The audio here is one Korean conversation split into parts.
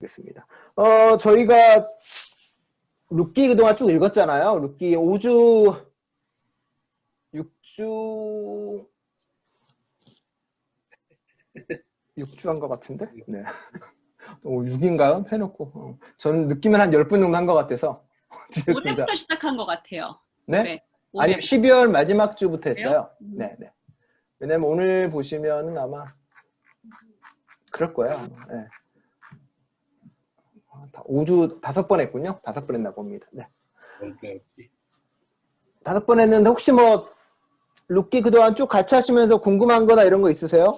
알겠습니다. 저희가 룻기 그동안 쭉 읽었잖아요. 룻기 5주, 6주 한 것 같은데? 네. 6인가요? 해놓고. 저는 느낌은 한 10분 정도 한 것 같아서. 올해부터 시작한 것 같아요. 네? 아니요, 12월 마지막 주부터 했어요. 네, 네. 왜냐면 오늘 보시면은 아마 그럴 거예요. 네. 5주 5번 했군요. 5번 했나 봅니다. 네. 5번 했는데 혹시 뭐 룻기 그동안 쭉 같이 하시면서 궁금한 거나 이런 거 있으세요?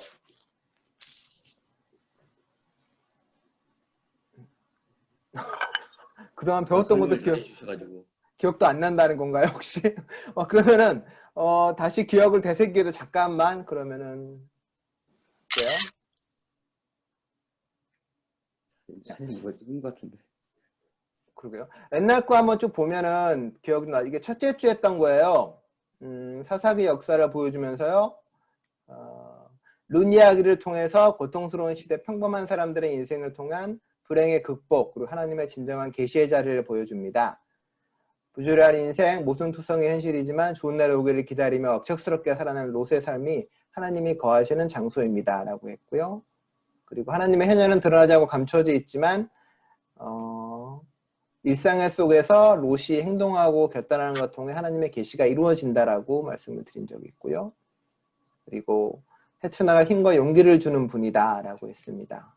그동안 배웠던 것도 기억도 안 난다는 건가요, 혹시? 그러면은, 다시 기억을 되새기도 잠깐만, 그러면은, 돼요? 사진 누가 찍은 것 같은데. 그러게요. 옛날 거 한번 쭉 보면은 기억나. 이게 첫째 주 했던 거예요. 사사기 역사를 보여주면서요. 룻 이야기를 통해서 고통스러운 시대 평범한 사람들의 인생을 통한 불행의 극복, 그리고 하나님의 진정한 계시의 자리를 보여줍니다. 부조리한 인생, 모순투성의 현실이지만 좋은 날이 오기를 기다리며 억척스럽게 살아가는 롯의 삶이 하나님이 거하시는 장소입니다. 라고 했고요. 그리고 하나님의 해녀는 드러나지 않고 감춰져 있지만 일상 속에서 롯이 행동하고 결단하는 것 통해 하나님의 계시가 이루어진다라고 말씀을 드린 적이 있고요. 그리고 헤쳐나갈 힘과 용기를 주는 분이다 라고 했습니다.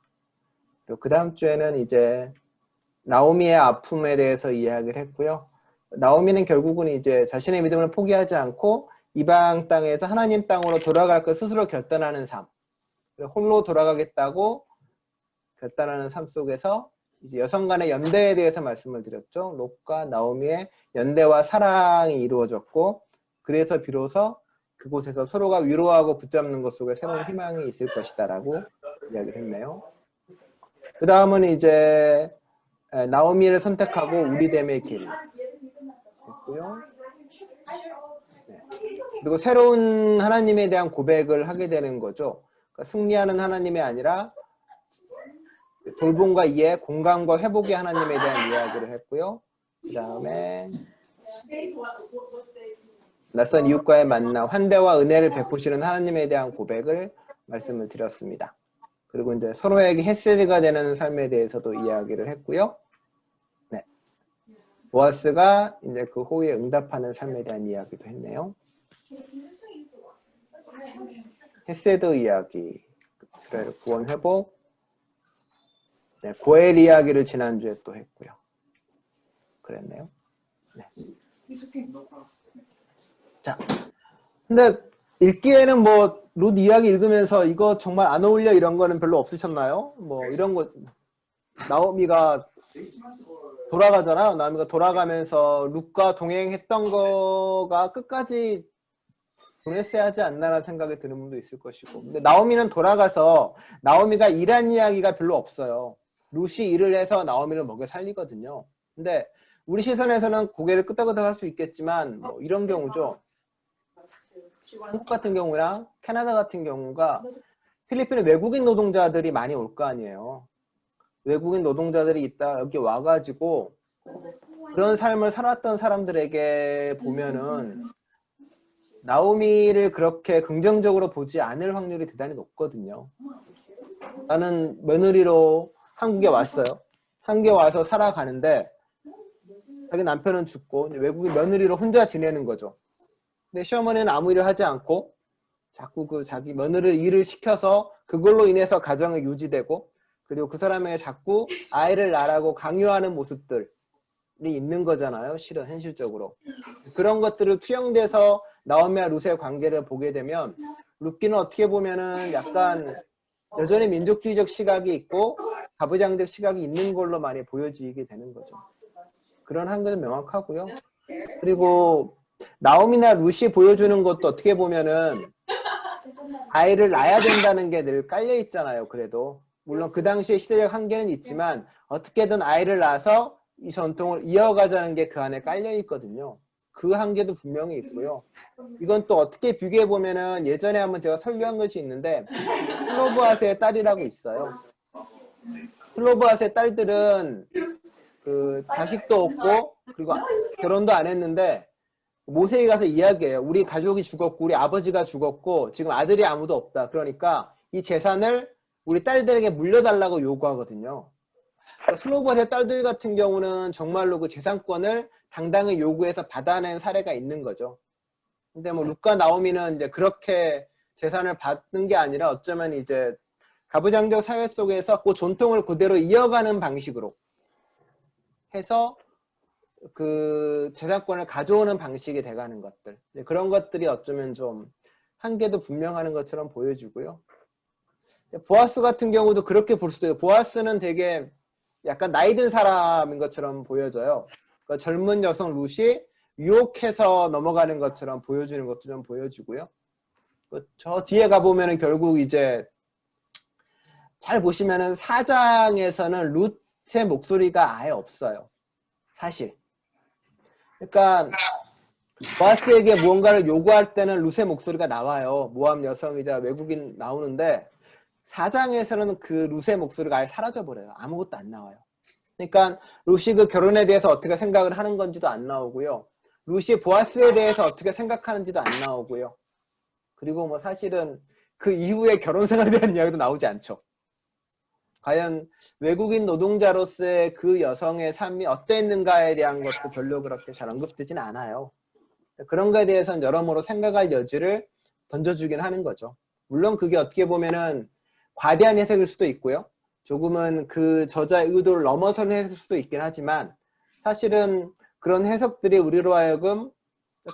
그 다음 주에는 이제 나오미의 아픔에 대해서 이야기를 했고요. 나오미는 결국은 이제 자신의 믿음을 포기하지 않고 이방 땅에서 하나님 땅으로 돌아갈 것 스스로 결단하는 삶, 홀로 돌아가겠다고 결단하는 삶 속에서 이제 여성 간의 연대에 대해서 말씀을 드렸죠. 롯과 나오미의 연대와 사랑이 이루어졌고, 그래서 비로소 그곳에서 서로가 위로하고 붙잡는 것 속에 새로운 희망이 있을 것이다 라고 이야기를 했네요. 그 다음은 이제 나오미를 선택하고 우리됨의 길 했고요. 네. 그리고 새로운 하나님에 대한 고백을 하게 되는 거죠. 그러니까 승리하는 하나님이 아니라 돌봄과 이해, 공감과 회복의 하나님에 대한 이야기를 했고요. 그 다음에 낯선 이웃과의 만남, 환대와 은혜를 베푸시는 하나님에 대한 고백을 말씀을 드렸습니다. 그리고 이제 서로에게 헤세드가 되는 삶에 대해서도 이야기를 했고요. 네. 보아스가 이제 그 호의에 응답하는 삶에 대한 이야기도 했네요. 헤세드 이야기, 이스라엘 구원 회복, 네, 고엘 이야기를 지난주에 또 했고요. 그랬네요. 네. 자, 근데 읽기에는 뭐 룻 이야기 읽으면서 이거 정말 안 어울려 이런 거는 별로 없으셨나요? 뭐 이런 거 나오미가 돌아가잖아요. 나오미가 돌아가면서 룻과 동행했던 거가 끝까지 보냈어야 하지 않나라는 생각이 드는 분도 있을 것이고, 근데 나오미는 돌아가서 나오미가 일한 이야기가 별로 없어요. 룻이 일을 해서 나오미를 먹여 살리거든요. 근데 우리 시선에서는 고개를 끄덕끄덕 할 수 있겠지만 뭐 이런 경우죠. 한국 같은 경우나 캐나다 같은 경우가 필리핀에 외국인 노동자들이 많이 올 거 아니에요. 외국인 노동자들이 있다 여기 와가지고 그런 삶을 살았던 사람들에게 보면은 나오미를 그렇게 긍정적으로 보지 않을 확률이 대단히 높거든요. 나는 며느리로 한국에 왔어요. 한국에 와서 살아가는데 자기 남편은 죽고 외국인 며느리로 혼자 지내는 거죠. 근데 시어머니는 아무 일을 하지 않고 자꾸 그 자기 며느리를 일을 시켜서 그걸로 인해서 가정이 유지되고, 그리고 그 사람에게 자꾸 아이를 낳으라고 강요하는 모습들이 있는 거잖아요. 실은 현실적으로. 그런 것들을 투영돼서 나오미와 룻의 관계를 보게 되면 룻기는 어떻게 보면은 약간 여전히 민족주의적 시각이 있고 가부장적 시각이 있는 걸로 많이 보여지게 되는 거죠. 그런 한계는 명확하고요. 그리고 나오미나 룻이 보여주는 것도 어떻게 보면은 아이를 낳아야 된다는 게 늘 깔려 있잖아요. 그래도 물론 그 당시에 시대적 한계는 있지만 어떻게든 아이를 낳아서 이 전통을 이어가자는 게 그 안에 깔려 있거든요. 그 한계도 분명히 있고요. 이건 또 어떻게 비교해 보면은 예전에 한번 제가 설교한 것이 있는데 슬로브아스의 딸이라고 있어요. 슬로보아스의 딸들은 그 자식도 없고 그리고 결혼도 안 했는데 모세에 가서 이야기해요. 우리 가족이 죽었고 우리 아버지가 죽었고 지금 아들이 아무도 없다. 그러니까 이 재산을 우리 딸들에게 물려달라고 요구하거든요. 그러니까 슬로보아스의 딸들 같은 경우는 정말로 그 재산권을 당당히 요구해서 받아낸 사례가 있는 거죠. 근데 뭐 루카 나오미는 이제 그렇게 재산을 받는 게 아니라 어쩌면 이제 가부장적 사회 속에서 그 전통을 그대로 이어가는 방식으로 해서 그 재산권을 가져오는 방식이 돼가는 것들, 그런 것들이 어쩌면 좀 한계도 분명하는 것처럼 보여지고요. 보아스 같은 경우도 그렇게 볼 수도 있어요. 보아스는 되게 약간 나이 든 사람인 것처럼 보여져요. 그러니까 젊은 여성 룻이 유혹해서 넘어가는 것처럼 보여주는 것도 좀 보여지고요. 저 뒤에 가보면은 결국 이제 잘 보시면은 4장에서는 룻의 목소리가 아예 없어요. 사실. 그러니까 보아스에게 무언가를 요구할 때는 룻의 목소리가 나와요. 모함 여성이자 외국인 나오는데 4장에서는 그 룻의 목소리가 아예 사라져버려요. 아무것도 안 나와요. 그러니까 룻이 그 결혼에 대해서 어떻게 생각을 하는 건지도 안 나오고요. 룻이 보아스에 대해서 어떻게 생각하는지도 안 나오고요. 그리고 뭐 사실은 그 이후에 결혼 생활에 대한 이야기도 나오지 않죠. 과연 외국인 노동자로서의 그 여성의 삶이 어땠는가에 대한 것도 별로 그렇게 잘 언급되지는 않아요. 그런 거에 대해서는 여러모로 생각할 여지를 던져주긴 하는 거죠. 물론 그게 어떻게 보면은 과대한 해석일 수도 있고요. 조금은 그 저자의 의도를 넘어서는 해석일 수도 있긴 하지만 사실은 그런 해석들이 우리로 하여금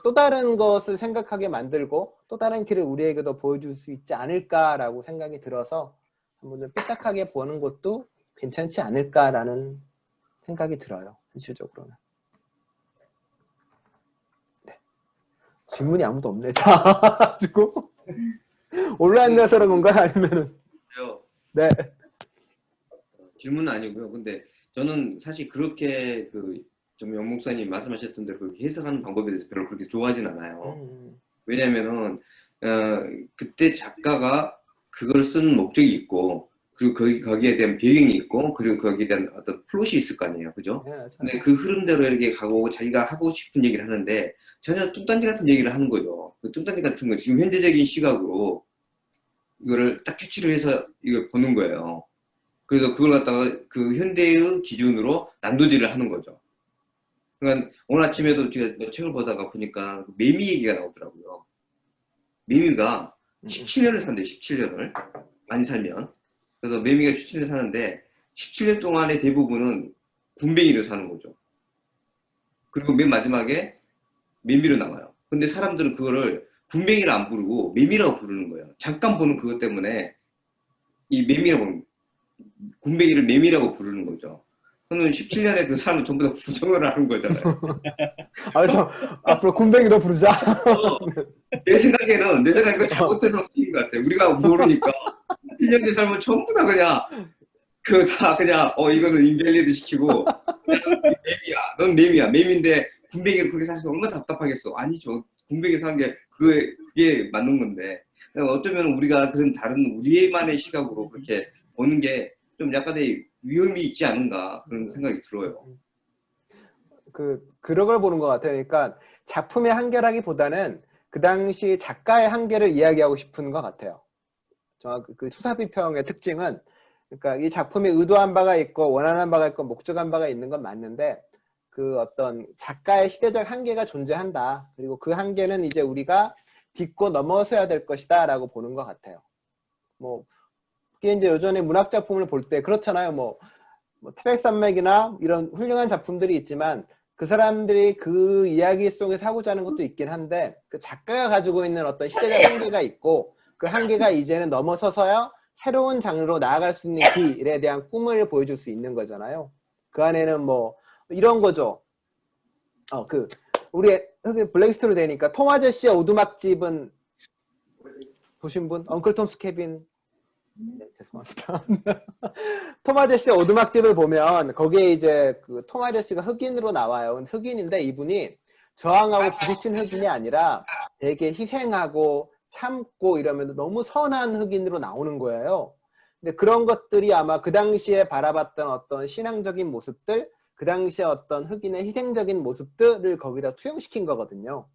또 다른 것을 생각하게 만들고 또 다른 길을 우리에게도 보여줄 수 있지 않을까라고 생각이 들어서 한번 좀 삐딱하게 보는 것도 괜찮지 않을까라는 생각이 들어요. 현실적으로는. 네. 질문이 아무도 없네. 자, 가지고 온라인에서 그런 건가요? 아니면은? 네. 질문은 아니고요. 근데 저는 사실 그렇게 좀 영 목사님 말씀하셨던 대로 그렇게 해석하는 방법에 대해서 별로 그렇게 좋아하진 않아요. 왜냐면은 그때 작가가 그걸 쓴 목적이 있고 그리고 거기에 대한 배경이 있고 그리고 거기에 대한 어떤 플롯이 있을 거 아니에요. 그죠? 네, 근데 그 흐름대로 이렇게 가고 자기가 하고 싶은 얘기를 하는데 전혀 뚱딴지 같은 얘기를 하는 거죠. 그 뚱딴지 같은 거 지금 현대적인 시각으로 이거를 딱 캐치를 해서 이걸 보는 거예요. 그래서 그걸 갖다가 그 현대의 기준으로 난도질을 하는 거죠. 그러니까 오늘 아침에도 제가 책을 보다가 보니까 매미 얘기가 나오더라고요. 매미가 17년을 산대요. 17년을 많이 살면. 그래서 매미가 17년 사는데 17년 동안의 대부분은 군뱅이로 사는 거죠. 그리고 맨 마지막에 매미로 나와요. 근데 사람들은 그거를 군뱅이를 안 부르고 매미라고 부르는 거예요. 잠깐 보는 그것 때문에 이 매미라고, 군뱅이를 매미라고 부르는 거죠. 그러면 17년에 그 사람은 전부 다 부정을 하는 거잖아요. 저 앞으로 군뱅이로 부르자. 내 생각에는 잘못된 방식인 것 같아요. 우리가 모르니까 1년에 살면 전부 다 그냥 이거는 인밸리드 시키고 그냥 매미야, 넌 매미야, 매미인데 군뱅이를 그렇게 사실 얼마나 답답하겠어. 아니죠. 군뱅이 사는 게 그게 맞는 건데 어쩌면 우리가 그런 다른 우리만의 시각으로 그렇게 보는 게 좀 약간의 위험이 있지 않은가 그런 생각이 들어요. 그런 걸 보는 것 같아요. 그러니까 작품의 한계라기보다는 그 당시 작가의 한계를 이야기하고 싶은 것 같아요. 그 수사비평의 특징은 그러니까 이 작품이 의도한 바가 있고 원하는 바가 있고 목적한 바가 있는 건 맞는데 그 어떤 작가의 시대적 한계가 존재한다. 그리고 그 한계는 이제 우리가 딛고 넘어서야 될 것이다 라고 보는 것 같아요. 뭐 그게 이제 요전에 문학 작품을 볼 때 그렇잖아요. 뭐 태백산맥이나 이런 훌륭한 작품들이 있지만 그 사람들이 그 이야기 속에서 하고자 하는 것도 있긴 한데 그 작가가 가지고 있는 어떤 시대적 한계가 있고 그 한계가 이제는 넘어서서야 새로운 장르로 나아갈 수 있는 길에 대한 꿈을 보여줄 수 있는 거잖아요. 그 안에는 뭐 이런 거죠. 우리 블랙스토리 되니까 톰 아저씨의 오두막집은 보신 분? 엉클 톰스 캐빈. 네, 죄송합니다. 톰 아저씨의 오두막집을 보면 거기에 이제 그 톰 아저씨가 흑인으로 나와요. 흑인인데 이분이 저항하고 부딪힌 흑인이 아니라 되게 희생하고 참고 이러면 너무 선한 흑인으로 나오는 거예요. 근데 그런 것들이 아마 그 당시에 바라봤던 어떤 신앙적인 모습들, 그 당시에 어떤 흑인의 희생적인 모습들을 거기다 투영시킨 거거든요.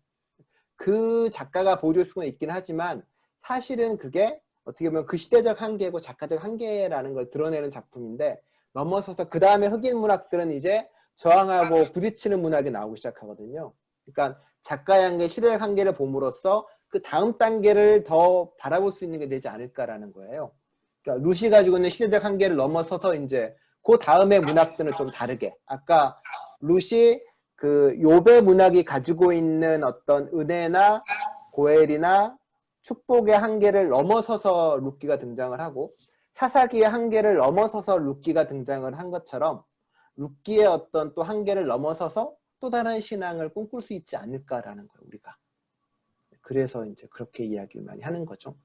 그 작가가 보여줄 수는 있긴 하지만 사실은 그게 어떻게 보면 그 시대적 한계고 작가적 한계라는 걸 드러내는 작품인데, 넘어서서 그 다음에 흑인 문학들은 이제 저항하고 부딪히는 문학이 나오기 시작하거든요. 그러니까 작가의 한계, 시대적 한계를 봄으로써 그 다음 단계를 더 바라볼 수 있는 게 되지 않을까라는 거예요. 그러니까 루시 가지고 있는 시대적 한계를 넘어서서 이제 그 다음의 문학들은 좀 다르게, 아까 루시 그 요배 문학이 가지고 있는 어떤 은혜나 고엘이나 축복의 한계를 넘어서서 루키가 등장을 하고, 사사기의 한계를 넘어서서 루키가 등장을 한 것처럼 루키의 어떤 또 한계를 넘어서서 또 다른 신앙을 꿈꿀 수 있지 않을까라는 거예요, 우리가. 그래서 이제 그렇게 이야기를 많이 하는 거죠.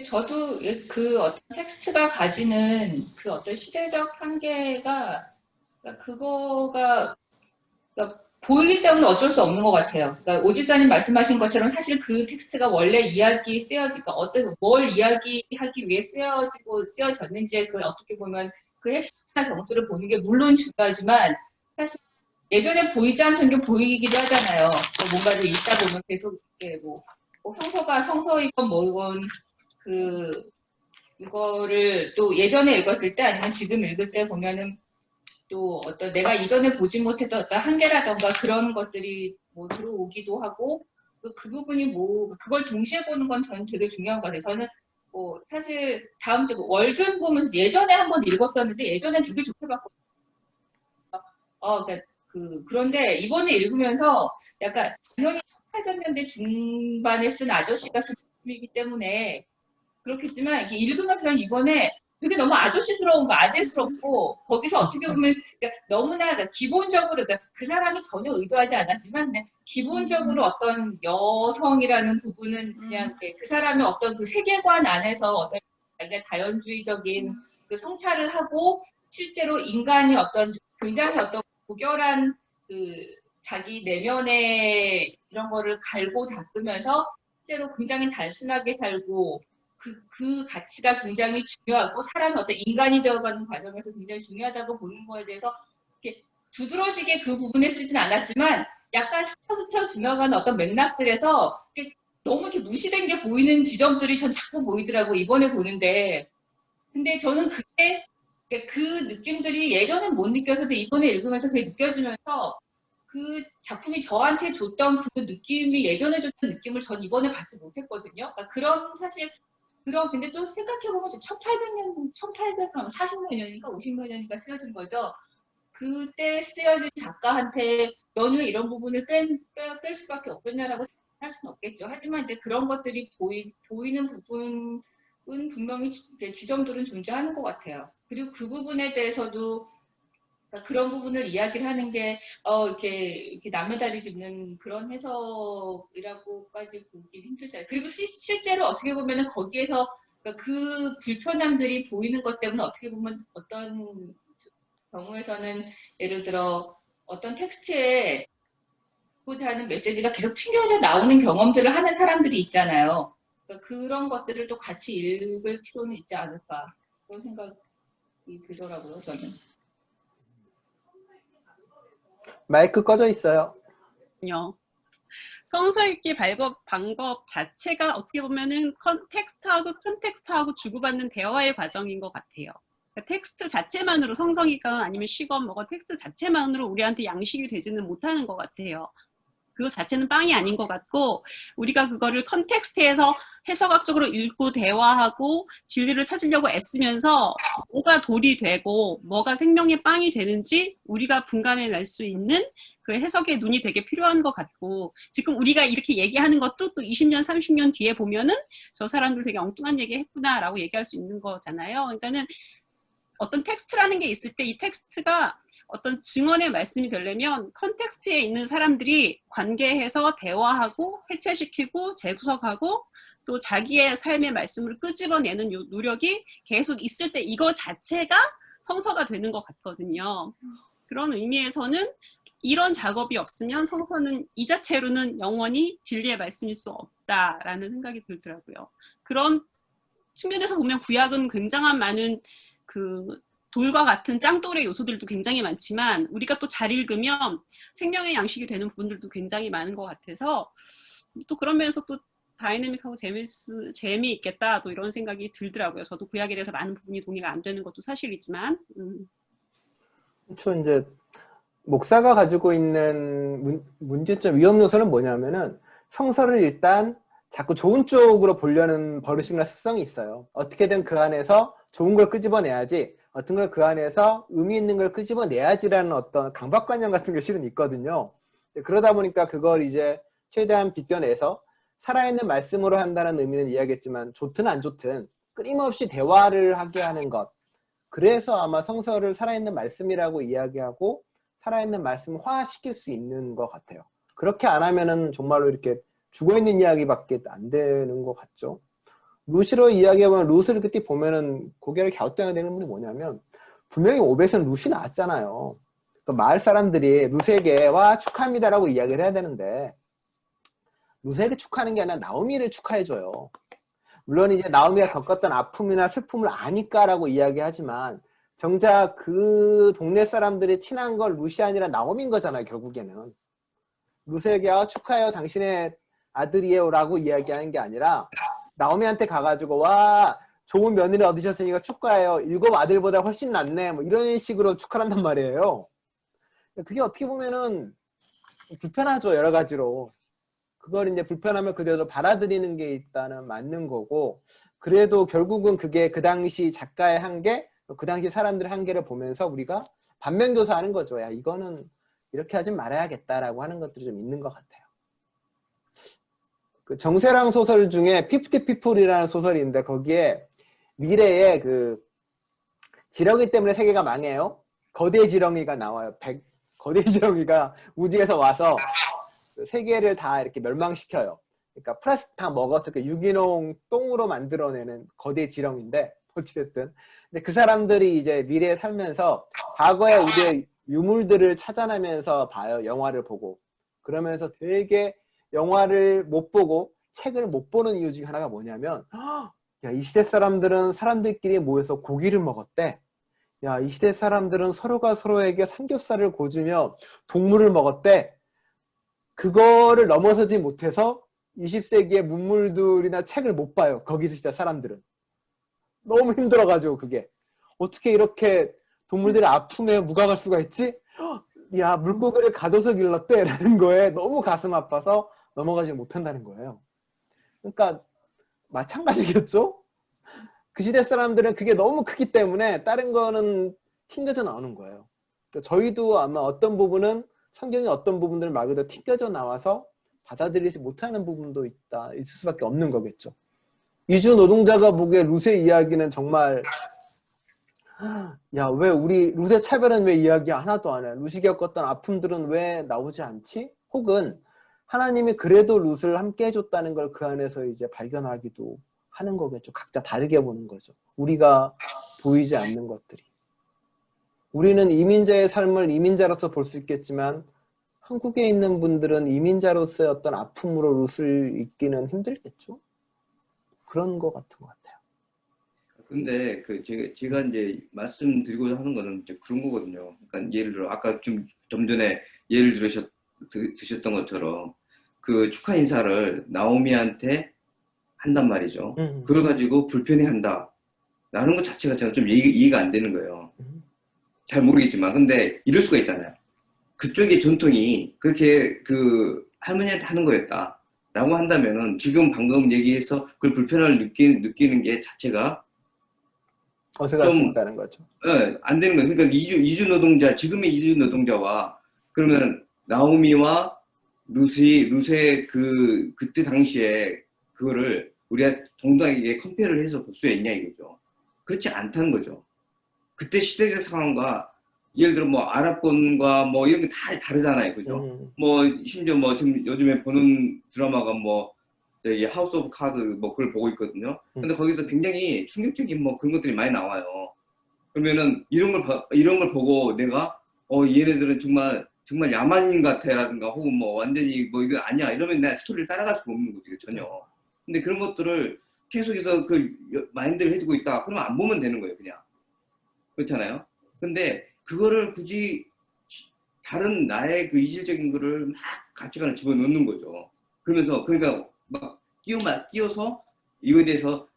저도 그 어떤 텍스트가 가지는 그 어떤 시대적 한계가, 그거가 그러니까 보이기 때문에 어쩔 수 없는 것 같아요. 그러니까 오 집사님 말씀하신 것처럼 사실 그 텍스트가 원래 이야기 쓰여지니까 어떤 뭘 이야기하기 위해 쓰여졌는지에 그걸 어떻게 보면 그 핵심이나 정수를 보는 게 물론 중요하지만, 사실 예전에 보이지 않던 게 보이기도 하잖아요. 뭔가를 읽다 보면 계속 이렇게 뭐 성서이건 뭐건 이거를 또 예전에 읽었을 때 아니면 지금 읽을 때 보면은 또 어떤 내가 이전에 보지 못했던 어떤 한계라던가 그런 것들이 뭐 들어오기도 하고, 그 부분이 뭐 그걸 동시에 보는 건 저는 되게 중요한 것 같아요. 저는 뭐 사실 다음 주 월든 보면서 예전에 한번 읽었었는데 예전엔 되게 좋게 봤거든요. 그러니까 그런데 이번에 읽으면서 약간 당연히 80년대 중반에 쓴 아저씨가 쓴 작품이기 때문에 그렇겠지만 이게 읽으면서 저는 이번에 되게 너무 아저씨스러운 거, 아재스럽고, 거기서 어떻게 보면 그러니까 너무나 기본적으로 그러니까 그 사람이 전혀 의도하지 않았지만 기본적으로 어떤 여성이라는 부분은 그냥 그 사람의 어떤 그 세계관 안에서 어떤 자연주의적인 그 성찰을 하고, 실제로 인간이 어떤 굉장히 어떤 고결한 그 자기 내면의 이런 거를 갈고 닦으면서 실제로 굉장히 단순하게 살고, 그 가치가 굉장히 중요하고 사람이 어떤 인간이 되어가는 과정에서 굉장히 중요하다고 보는 거에 대해서 이렇게 두드러지게 그 부분에 쓰진 않았지만 약간 스쳐 지나가는 어떤 맥락들에서 이렇게 너무 이렇게 무시된 게 보이는 지점들이 전 자꾸 보이더라고, 이번에 보는데. 근데 저는 그때 그 느낌들이 예전엔 못 느껴서도 이번에 읽으면서 그게 느껴지면서 그 작품이 저한테 줬던 그 느낌이 예전에 줬던 느낌을 전 이번에 받지 못했거든요. 그러니까 그런 사실 근데 또 생각해보면 40몇 년인가 50몇 년인가 쓰여진 거죠. 그때 쓰여진 작가한테 연후에 이런 부분을 뺄 수밖에 없겠냐라고 할 수는 없겠죠. 하지만 이제 그런 것들이 보이는 부분은 분명히 지점들은 존재하는 것 같아요. 그리고 그 부분에 대해서도 그런 부분을 이야기를 하는 게 이렇게 남의 짚는 그런 해석이라고까지 보기 힘들잖아요. 그리고 실제로 어떻게 보면은 거기에서 그 불편함들이 보이는 것 때문에 어떻게 보면 어떤 경우에서는 예를 들어 어떤 텍스트에 보고자 하는 메시지가 계속 튕겨져 나오는 경험들을 하는 사람들이 있잖아요. 그런 것들을 또 같이 읽을 필요는 있지 않을까, 그런 생각이 들더라고요, 저는. 마이크 꺼져 있어요. 성서 읽기 방법 자체가 어떻게 보면은 컨텍스트하고 주고받는 대화의 과정인 것 같아요. 그러니까 텍스트 자체만으로 성서니까 아니면 시건 뭐가 텍스트 자체만으로 우리한테 양식이 되지는 못하는 것 같아요. 그거 자체는 빵이 아닌 것 같고, 우리가 그거를 컨텍스트에서 해석학적으로 읽고 대화하고 진리를 찾으려고 애쓰면서 뭐가 돌이 되고 뭐가 생명의 빵이 되는지 우리가 분간해낼 수 있는 그 해석의 눈이 되게 필요한 것 같고, 지금 우리가 이렇게 얘기하는 것도 또 20년, 30년 뒤에 보면은 저 사람들 되게 엉뚱한 얘기 했구나 라고 얘기할 수 있는 거잖아요. 그러니까는 어떤 텍스트라는 게 있을 때 이 텍스트가 어떤 증언의 말씀이 되려면 컨텍스트에 있는 사람들이 관계해서 대화하고 해체시키고 재구성하고 또 자기의 삶의 말씀을 끄집어내는 노력이 계속 있을 때 이거 자체가 성서가 되는 것 같거든요. 그런 의미에서는 이런 작업이 없으면 성서는 이 자체로는 영원히 진리의 말씀일 수 없다라는 생각이 들더라고요. 그런 측면에서 보면 구약은 굉장한 많은 그 돌과 같은 짱돌의 요소들도 굉장히 많지만 우리가 또 잘 읽으면 생명의 양식이 되는 부분들도 굉장히 많은 것 같아서 또 그런 면에서 또 다이내믹하고 재미있겠다 또 이런 생각이 들더라고요. 저도 구약에 대해서 많은 부분이 동의가 안 되는 것도 사실이지만 그렇죠. 이제 목사가 가지고 있는 문제점, 위험 요소는 뭐냐면은 성서를 일단 자꾸 좋은 쪽으로 보려는 버릇이나 습성이 있어요. 어떻게든 그 안에서 좋은 걸 끄집어내야지, 어떤 걸 그 안에서 의미 있는 걸 끄집어내야지라는 어떤 강박관념 같은 게 실은 있거든요. 그러다 보니까 그걸 이제 최대한 비껴내서 살아있는 말씀으로 한다는 의미는 이야기했지만 좋든 안 좋든 끊임없이 대화를 하게 하는 것. 그래서 아마 성서를 살아있는 말씀이라고 이야기하고 살아있는 말씀화시킬 수 있는 것 같아요. 그렇게 안 하면은 정말로 이렇게 죽어있는 이야기밖에 안 되는 것 같죠. 루시로 이야기해보면 루스를 그때 보면은 고개를 갸웃대야 되는 분이 뭐냐면 분명히 오벳은 루시 나왔잖아요. 그러니까 마을 사람들이 루스에게 와 축하합니다라고 이야기를 해야 되는데 루스에게 축하하는 게 아니라 나오미를 축하해줘요. 물론 이제 나오미가 겪었던 아픔이나 슬픔을 아니까라고 이야기하지만 정작 그 동네 사람들이 친한 건 루시 아니라 나오미인 거잖아요. 결국에는. 루스에게 축하해요. 당신의 아들이에요 라고 이야기하는 게 아니라 나오미한테 가가지고 와 좋은 며느리 얻으셨으니까 축하해요. 7 아들보다 훨씬 낫네. 뭐 이런 식으로 축하를 한단 말이에요. 그게 어떻게 보면은 불편하죠. 여러 가지로. 그걸 이제 불편하면 그대로 받아들이는 게 일단은 맞는 거고 그래도 결국은 그게 그 당시 작가의 한계, 그 당시 사람들의 한계를 보면서 우리가 반면교사하는 거죠. 야 이거는 이렇게 하지 말아야겠다라고 하는 것들이 좀 있는 것 같아요. 그 정세랑 소설 중에 피프티 피플이라는 소설이 있는데 거기에 미래에 그 지렁이 때문에 세계가 망해요. 거대 지렁이가 나와요. 거대 지렁이가 우주에서 와서 세계를 다 이렇게 멸망시켜요. 그러니까 플라스틱 다 먹어서 그 유기농 똥으로 만들어내는 거대 지렁인데 어찌됐든 근데 그 사람들이 이제 미래에 살면서 과거에 우리의 유물들을 찾아내면서 봐요. 영화를 보고 그러면서 되게 영화를 못 보고 책을 못 보는 이유 중에 하나가 뭐냐면 야, 이 시대 사람들은 사람들끼리 모여서 고기를 먹었대. 야, 이 시대 사람들은 서로가 서로에게 삼겹살을 고주며 동물을 먹었대. 그거를 넘어서지 못해서 20세기의 문물들이나 책을 못 봐요. 거기 시대 사람들은. 너무 힘들어가지고 그게. 어떻게 이렇게 동물들의 아픔에 묵아갈 수가 있지? 야, 물고기를 가둬서 길렀대. 라는 거에 너무 가슴 아파서 넘어가지 못한다는 거예요. 그러니까 마찬가지겠죠? 그 시대 사람들은 그게 너무 크기 때문에 다른 거는 튕겨져 나오는 거예요. 그러니까 저희도 아마 어떤 부분은 성경의 어떤 부분들을 말 그대로 튕겨져 나와서 받아들이지 못하는 부분도 있을 수밖에 없는 거겠죠. 이주 노동자가 보기에 루스의 이야기는 정말 야, 왜 우리 루스의 차별은 왜 이야기 하나도 안 해? 루시 겪었던 아픔들은 왜 나오지 않지? 혹은 하나님이 그래도 루스를 함께 해줬다는 걸 그 안에서 이제 발견하기도 하는 거겠죠. 각자 다르게 보는 거죠. 우리가 보이지 않는 것들이. 우리는 이민자의 삶을 이민자로서 볼 수 있겠지만 한국에 있는 분들은 이민자로서의 어떤 아픔으로 루스를 잊기는 힘들겠죠. 그런 것 같은 것 같아요. 근데 그 제가 이제 말씀드리고자 하는 거는 이제 그런 거거든요. 그러니까 예를 들어 아까 좀 전에 예를 드셨던 것처럼 그 축하 인사를 나오미한테 한단 말이죠. 그걸 가지고 불편해한다. 라는 것 자체가 저는 좀 이해가 안 되는 거예요. 잘 모르겠지만 근데 이럴 수가 있잖아요. 그쪽의 전통이 그렇게 그 할머니한테 하는 거였다. 라고 한다면은 지금 방금 얘기해서 그걸 불편함을 느끼는 게 자체가 어색할 수 있다는 거죠. 네, 안 되는 거예요. 그러니까 이주 노동자, 지금의 이주 노동자와 그러면 나오미와 루스의 그때 당시에 그거를 우리가 동등하게 컴페어를 해서 볼 수 있냐 이거죠. 그렇지 않다는 거죠. 그때 시대적 상황과 예를 들어 뭐 아랍권과 뭐 이런 게 다 다르잖아요. 그죠? 뭐 심지어 뭐 지금 요즘에 보는 드라마가 뭐 저기 하우스 오브 카드 뭐 그걸 보고 있거든요. 근데 거기서 굉장히 충격적인 뭐 그런 것들이 많이 나와요. 그러면은 이런 걸 보고 내가 얘네들은 정말 야만인 같아라든가 혹은 뭐 완전히 뭐 이거 아니야 이러면 내가 스토리를 따라갈 수가 없는 거죠. 전혀. 근데 그런 것들을 계속해서 그 마인드를 해두고 있다. 그러면 안 보면 되는 거예요, 그냥. 그렇잖아요. 근데 그거를 굳이 다른 나의 그 이질적인 거를 막 가치관을 집어넣는 거죠. 그러면서 그러니까 막 끼워서 이거에 대해서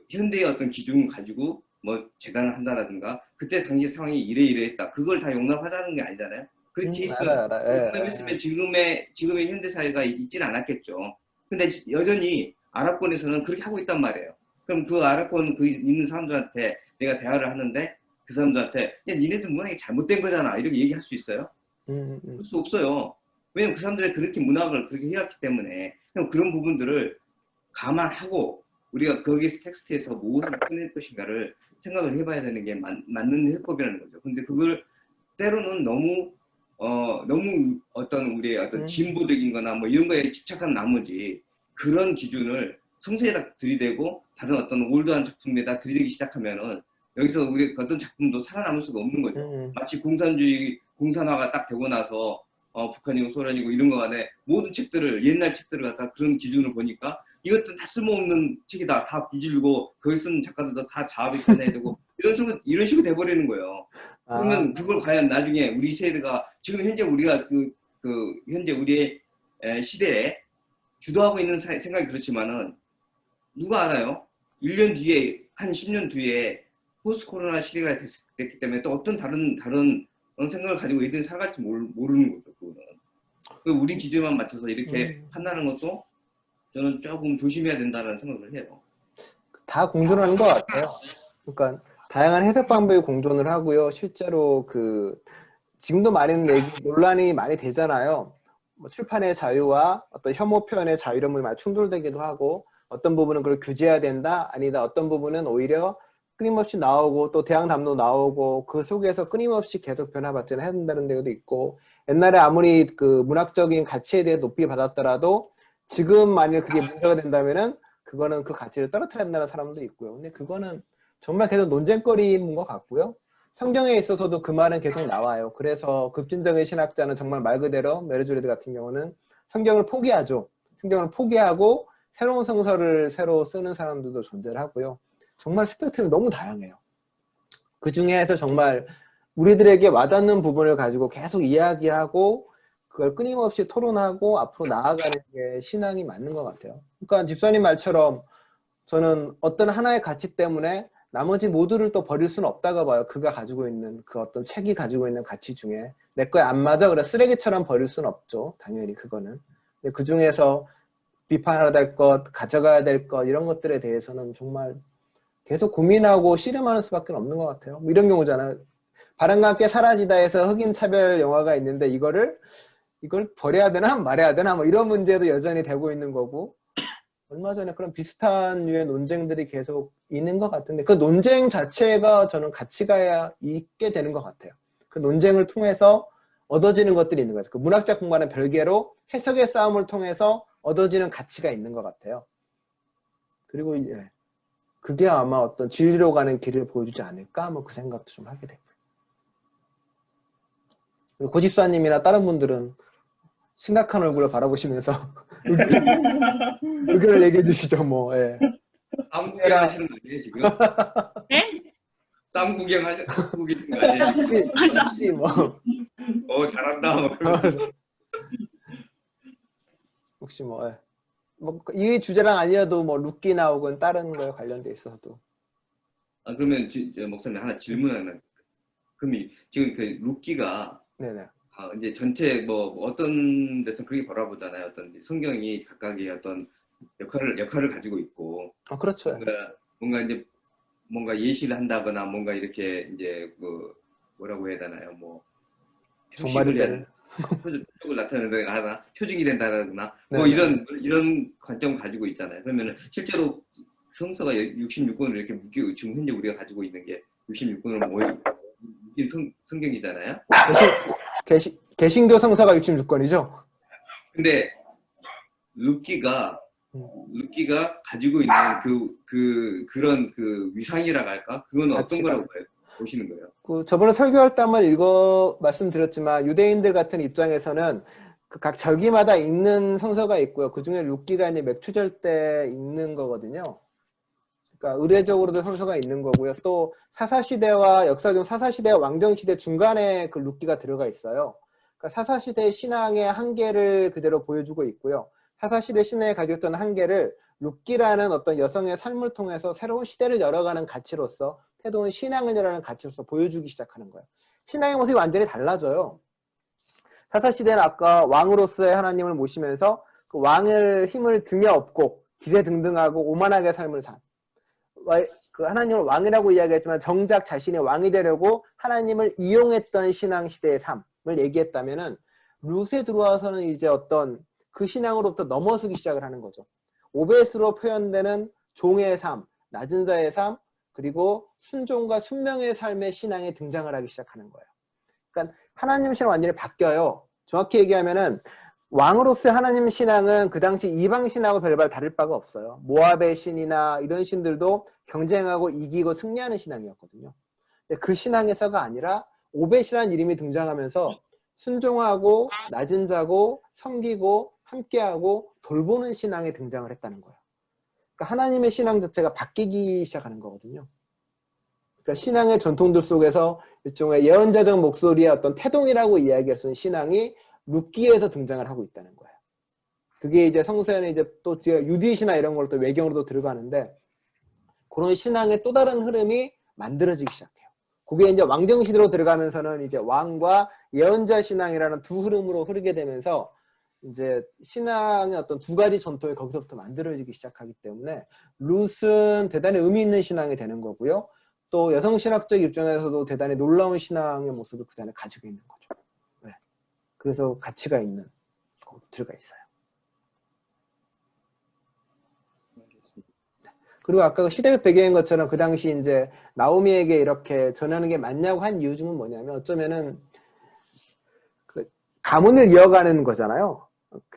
현대의 어떤 기준을 가지고 뭐 재단을 한다라든가 그때 당시 상황이 이래이래했다. 그걸 다 용납하자는 게 아니잖아요. 그렇게 있으면 알아. 용납했으면 지금의 현대 사회가 있지는 않았겠죠. 근데 여전히 아랍권에서는 그렇게 하고 있단 말이에요. 그럼 그 아랍권 그 있는 사람들한테 내가 대화를 하는데 그 사람들한테 야 니네들 문학이 잘못된 거잖아 이렇게 얘기할 수 있어요? 그럴 수 없어요. 왜냐면 그 사람들이 그렇게 문학을 그렇게 해왔기 때문에 그런 부분들을 감안하고 우리가 거기서 텍스트에서 무엇을 꺼낼 것인가를 생각을 해봐야 되는 게 맞는 해법이라는 거죠. 근데 그걸 때로는 너무 어떤 우리의 어떤 진보적인 거나 뭐 이런 거에 집착한 나머지 그런 기준을 성서에다 들이대고 다른 어떤 올드한 작품에다 들이대기 시작하면은 여기서 우리 어떤 작품도 살아남을 수가 없는 거죠. 마치 공산화가 딱 되고 나서 북한이고 소련이고 이런 거 간에 모든 책들을 옛날 책들을 갖다 그런 기준으로 보니까 이것도 다 쓸모없는 책이다. 다 비질고 거기 쓴 작가들도 다 자아비판해야 되고 이런 식으로 돼버리는 거예요. 그러면 그걸 과연 나중에 우리 세대가 지금 현재 우리가 현재 우리의 시대에 주도하고 있는 생각이 그렇지만은 누가 알아요? 1년 뒤에 한 10년 뒤에 포스트 코로나 시대가 됐기 때문에 또 어떤 다른 생각을 가지고 애들이 살아갈지 모르는 거죠. 그거는. 우리 기준만 맞춰서 이렇게 판단하는 것도 저는 조금 조심해야 된다는 생각을 해요. 다 공존하는 것 같아요. 그러니까 다양한 해석 방법이 공존을 하고요. 실제로 지금도 많은 논란이 많이 되잖아요. 뭐 출판의 자유와 어떤 혐오 표현의 자유 이런 부분이 많이 충돌되기도 하고 어떤 부분은 그걸 규제해야 된다 아니다 어떤 부분은 오히려 끊임없이 나오고 또 대항담도 나오고 그 속에서 끊임없이 계속 변화 발전해야 된다는 데도 있고 옛날에 아무리 그 문학적인 가치에 대해 높이 받았더라도 지금 만약 그게 문제가 된다면은 그거는 그 가치를 떨어뜨려야 된다는 사람도 있고요. 근데 그거는 정말 계속 논쟁거리인 것 같고요. 성경에 있어서도 그 말은 계속 나와요. 그래서 급진적인 신학자는 정말 말 그대로 메르주리드 같은 경우는 성경을 포기하죠. 성경을 포기하고 새로운 성서를 새로 쓰는 사람들도 존재를 하고요. 정말 스펙트럼이 너무 다양해요. 그 중에서 정말 우리들에게 와닿는 부분을 가지고 계속 이야기하고 그걸 끊임없이 토론하고 앞으로 나아가는 게 신앙이 맞는 것 같아요. 그러니까 집사님 말처럼 저는 어떤 하나의 가치 때문에 나머지 모두를 또 버릴 수는 없다고 봐요. 그가 가지고 있는 그 어떤 책이 가지고 있는 가치 중에 내 거에 안 맞아 그래 쓰레기처럼 버릴 수는 없죠. 당연히 그거는. 근데 그 중에서 비판해야 될 것, 가져가야 될 것 이런 것들에 대해서는 정말 계속 고민하고 씨름하는 수밖에 없는 것 같아요. 뭐 이런 경우잖아요. 바람과 함께 사라지다에서 흑인 차별 영화가 있는데 이걸 버려야 되나 말해야 되나 뭐 이런 문제도 여전히 되고 있는 거고 얼마 전에 그런 비슷한 류의 논쟁들이 계속 있는 것 같은데 그 논쟁 자체가 저는 가치가 있게 되는 것 같아요. 그 논쟁을 통해서 얻어지는 것들이 있는 것 같아요. 그 문학작품과는 별개로 해석의 싸움을 통해서 얻어지는 가치가 있는 것 같아요. 그리고 이제 그게 아마 어떤 진리로 가는 길을 보여주지 않을까 뭐 그 생각도 좀 하게 되고요. 고집사님이나 다른 분들은 심각한 얼굴을 바라보시면서 의견을 얘기해 주시죠, 뭐. 예. 쌈 구경하시는 거 아니에요, 지금? 네? 쌈 구경하시는 거 아니에요? 혹시 뭐. 잘한다. 뭐 그러면서. 혹시 뭐, 예. 뭐, 이 주제랑 아니어도 뭐, 룻기나 혹은 다른 거에 관련돼 있어도. 그러면 목사님 하나 질문 하나. 그럼 지금 그 룻기가 네네. 이제 전체 뭐 어떤 데서 그렇게 바라보잖아요. 어떤 성경이 각각의 어떤 역할을 가지고 있고. 그렇죠. 뭔가 이제 뭔가 예시를 한다거나 뭔가 이렇게 이제 뭐라고 해야 되나요? 뭐 정말을 표적을 나타낸다거나 하나 표징이 된다거나 뭐 네네. 이런 관점 가지고 있잖아요. 그러면은 실제로 성서가 66권을 이렇게 묶이고 지금 현재 우리가 가지고 있는 게 66권으로 묶인 성경이잖아요. 개신교 성서가 66권이죠? 근데 룻기가 가지고 있는 그런 위상이라고 할까? 그건 어떤 거라고 보시는 거예요? 저번에 설교할 때 한번 말씀드렸지만 유대인들 같은 입장에서는 각 절기마다 읽는 성서가 있고요. 그 중에 룻기가 이제 맥추절 때 읽는 거거든요. 그러니까 의례적으로도 성서가 있는 거고요. 또 사사시대와 역사 중 사사시대와 왕정시대 중간에 그 룻기가 들어가 있어요. 그러니까 사사시대의 신앙의 한계를 그대로 보여주고 있고요. 사사시대 신앙이 가지고 있던 한계를 룻기라는 어떤 여성의 삶을 통해서 새로운 시대를 열어가는 가치로서 새로운 신앙을 열어가는 가치로서 보여주기 시작하는 거예요. 신앙의 모습이 완전히 달라져요. 사사시대는 아까 왕으로서의 하나님을 모시면서 그 왕을 힘을 등에 업고 기세등등하고 오만하게 삶을 산 그 하나님을 왕이라고 이야기했지만 정작 자신이 왕이 되려고 하나님을 이용했던 신앙시대의 삶을 얘기했다면은 룻에 들어와서는 이제 어떤 그 신앙으로부터 넘어서기 시작을 하는 거죠. 오벳으로 표현되는 종의 삶, 낮은 자의 삶, 그리고 순종과 순명의 삶의 신앙에 등장을 하기 시작하는 거예요. 그러니까 하나님 신앙 완전히 바뀌어요. 정확히 얘기하면은 왕으로서의 하나님 신앙은 그 당시 이방 신하고 별반 다를 바가 없어요. 모압의 신이나 이런 신들도 경쟁하고 이기고 승리하는 신앙이었거든요. 근데 그 신앙에서가 아니라 오벳이라는 이름이 등장하면서 순종하고 낮은 자고 섬기고 함께하고 돌보는 신앙에 등장을 했다는 거예요. 그러니까 하나님의 신앙 자체가 바뀌기 시작하는 거거든요. 그러니까 신앙의 전통들 속에서 일종의 예언자적 목소리의 어떤 태동이라고 이야기할 수 있는 신앙이 룻기에서 등장을 하고 있다는 거예요. 그게 이제 성서에는 이제 또 유디신화 이런 걸로 또 외경으로도 들어가는데 그런 신앙의 또 다른 흐름이 만들어지기 시작해요. 그게 이제 왕정시대로 들어가면서는 이제 왕과 예언자 신앙이라는 두 흐름으로 흐르게 되면서 이제 신앙의 어떤 두 가지 전통이 거기서부터 만들어지기 시작하기 때문에 룻은 대단히 의미 있는 신앙이 되는 거고요. 또 여성신학적 입장에서도 대단히 놀라운 신앙의 모습을 그 안에 가지고 있는 거죠. 네. 그래서 가치가 있는 들어가 있어요. 그리고 아까 그 시대적 배경인 것처럼 그 당시 이제 나오미에게 이렇게 전하는 게 맞냐고 한 이유 중은 뭐냐면 어쩌면은 그 가문을 이어가는 거잖아요.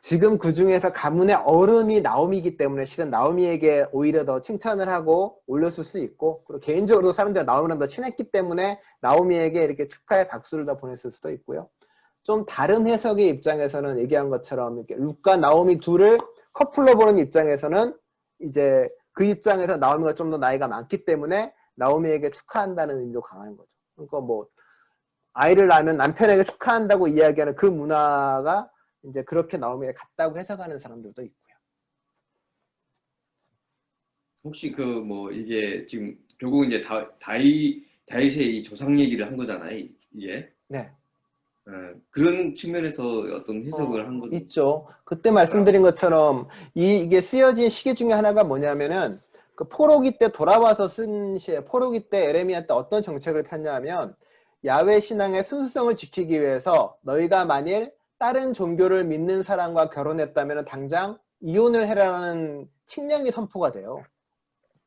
지금 그 중에서 가문의 어른이 나오미이기 때문에 실은 나오미에게 오히려 더 칭찬을 하고 올렸을 수 있고 그리고 개인적으로 사람들이 나오미랑 더 친했기 때문에 나오미에게 이렇게 축하의 박수를 더 보냈을 수도 있고요. 좀 다른 해석의 입장에서는 얘기한 것처럼 이렇게 룻과 나오미 둘을 커플로 보는 입장에서는 이제 그 입장에서 나오미가 좀 더 나이가 많기 때문에 나오미에게 축하한다는 의미도 강한 거죠. 그러니까 뭐 아이를 낳으면 남편에게 축하한다고 이야기하는 그 문화가 이제 그렇게 나오미에 같다고 해석하는 사람들도 있고요. 혹시 그 뭐 이게 지금 결국 이제 다윗의 이 조상 얘기를 한 거잖아요. 이게. 네. 그런 측면에서 어떤 해석을 한 거죠. 있죠. 그때 말씀드린 것처럼 이게 쓰여진 시기 중에 하나가 뭐냐면은 그 포로기 때 돌아와서 쓴 시에 포로기 때 에레미야 때 어떤 정책을 폈냐면 야훼 신앙의 순수성을 지키기 위해서 너희가 만일 다른 종교를 믿는 사람과 결혼했다면 당장 이혼을 해라는 칙령이 선포가 돼요.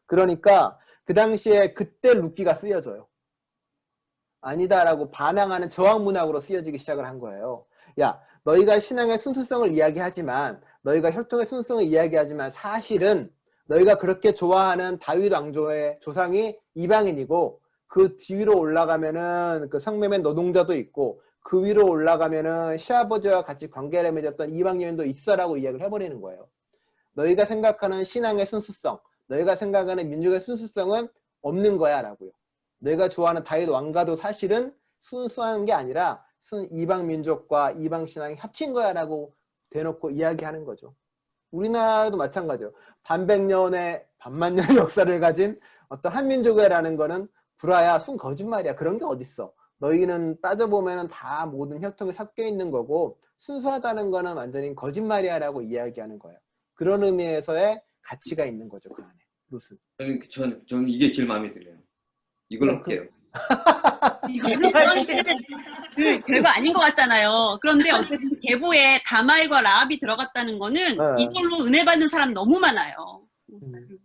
그러니까 그 당시에 그때 룻기가 쓰여져요. 아니다라고 반항하는 저항 문학으로 쓰여지기 시작을 한 거예요. 야, 너희가 신앙의 순수성을 이야기하지만 너희가 혈통의 순수성을 이야기하지만 사실은 너희가 그렇게 좋아하는 다윗 왕조의 조상이 이방인이고 그 뒤로 올라가면은 그 성매매 노동자도 있고 그 위로 올라가면은 시아버지와 같이 관계를 맺었던 이방 여인도 있어라고 이야기를 해버리는 거예요. 너희가 생각하는 신앙의 순수성, 너희가 생각하는 민족의 순수성은 없는 거야 라고요. 너희가 좋아하는 다윗 왕가도 사실은 순수한 게 아니라 이방 민족과 이방 신앙이 합친 거야 라고 대놓고 이야기하는 거죠. 우리나라도 마찬가지죠. 반만년의 역사를 가진 어떤 한민족이라는 거는 불화야, 순 거짓말이야. 그런 게 어딨어. 너희는 따져보면 다 모든 혈통이 섞여 있는 거고 순수하다는 거는 완전히 거짓말이야 라고 이야기하는 거예요. 그런 의미에서의 가치가 있는 거죠. 그 안에. 룻은. 저는 이게 제일 마음에 드네요. 이걸 할게요. 이거는 별거 아닌 것 같잖아요. 그런데 어쨌든 계보에 다말과 라합이 들어갔다는 거는 이걸로 은혜 받는 사람 너무 많아요.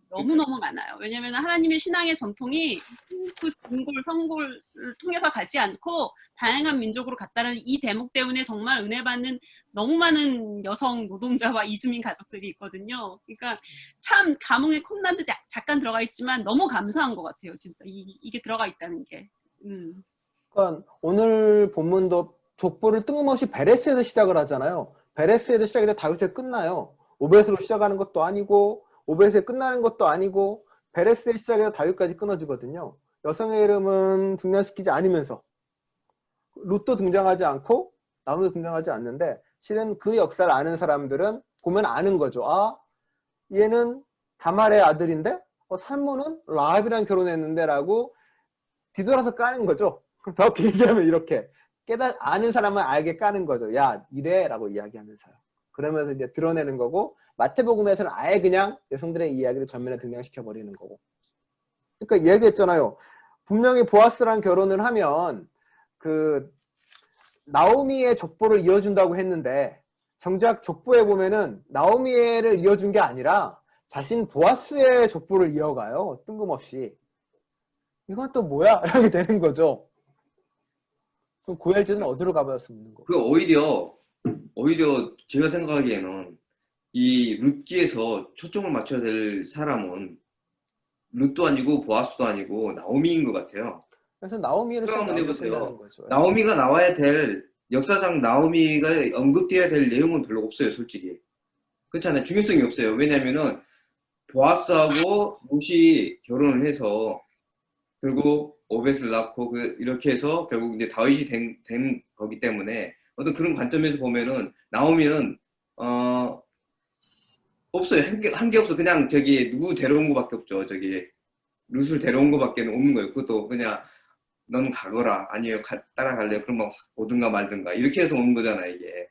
너무너무 많아요. 왜냐하면 하나님의 신앙의 전통이 순수, 증골, 성골을 통해서 가지 않고 다양한 민족으로 갔다는 이 대목 때문에 정말 은혜 받는 너무 많은 여성 노동자와 이주민 가족들이 있거든요. 그러니까 참 감흥의 콤란도 잠깐 들어가 있지만 너무 감사한 것 같아요. 진짜 이게 들어가 있다는 게. 그러니까 오늘 본문도 족보를 뜬금없이 베레스에서 시작을 하잖아요. 베레스에서 시작해서 다윗에 끝나요. 오벳으로 시작하는 것도 아니고 오벳에 끝나는 것도 아니고 베레스에 시작해서 다윗까지 끊어지거든요. 여성의 이름은 등장시키지 않으면서 룻도 등장하지 않고 나무도 등장하지 않는데 실은 그 역사를 아는 사람들은 보면 아는 거죠. 아, 얘는 다말의 아들인데 살몬은 라합이랑 결혼했는데 라고 뒤돌아서 까는 거죠. 정확히 얘기하면 이렇게 아는 사람은 알게 까는 거죠. 야, 이래 라고 이야기하면서요. 그러면서 이제 드러내는 거고 마태복음에서는 아예 그냥 여성들의 이야기를 전면에 등장시켜 버리는 거고. 그러니까 얘기했잖아요. 분명히 보아스랑 결혼을 하면 그 나오미의 족보를 이어준다고 했는데 정작 족보에 보면은 나오미를 이어준 게 아니라 자신 보아스의 족보를 이어가요. 뜬금없이. 이건 또 뭐야? 이렇게 되는 거죠. 그럼 고엘즈는 어디로 가봐야 쓰는 거? 그 오히려 제가 생각하기에는 이 룻기에서 초점을 맞춰야 될 사람은 룻도 아니고 보아스도 아니고 나오미인 것 같아요. 그래서 나오미를 생각 한번 해보세요. 쓴다는 거죠. 나오미가 나와야 될 역사상 나오미가 언급돼야 될 내용은 별로 없어요, 솔직히. 그렇잖아요. 중요성이 없어요. 왜냐면은 보아스하고 룻이 결혼을 해서 결국 오벳을 낳고 이렇게 해서 결국 이제 다윗이 된 거기 때문에 어떤 그런 관점에서 보면은 나오미는 없어요. 한 게 없어. 그냥 저기 누구 데려온 거밖에 없죠. 저기 룻을 데려온 거밖에 없는 거예요. 그것도 그냥 넌 가거라. 아니요, 따라갈래요. 그럼 뭐 오든가 말든가 이렇게 해서 온 거잖아 이게.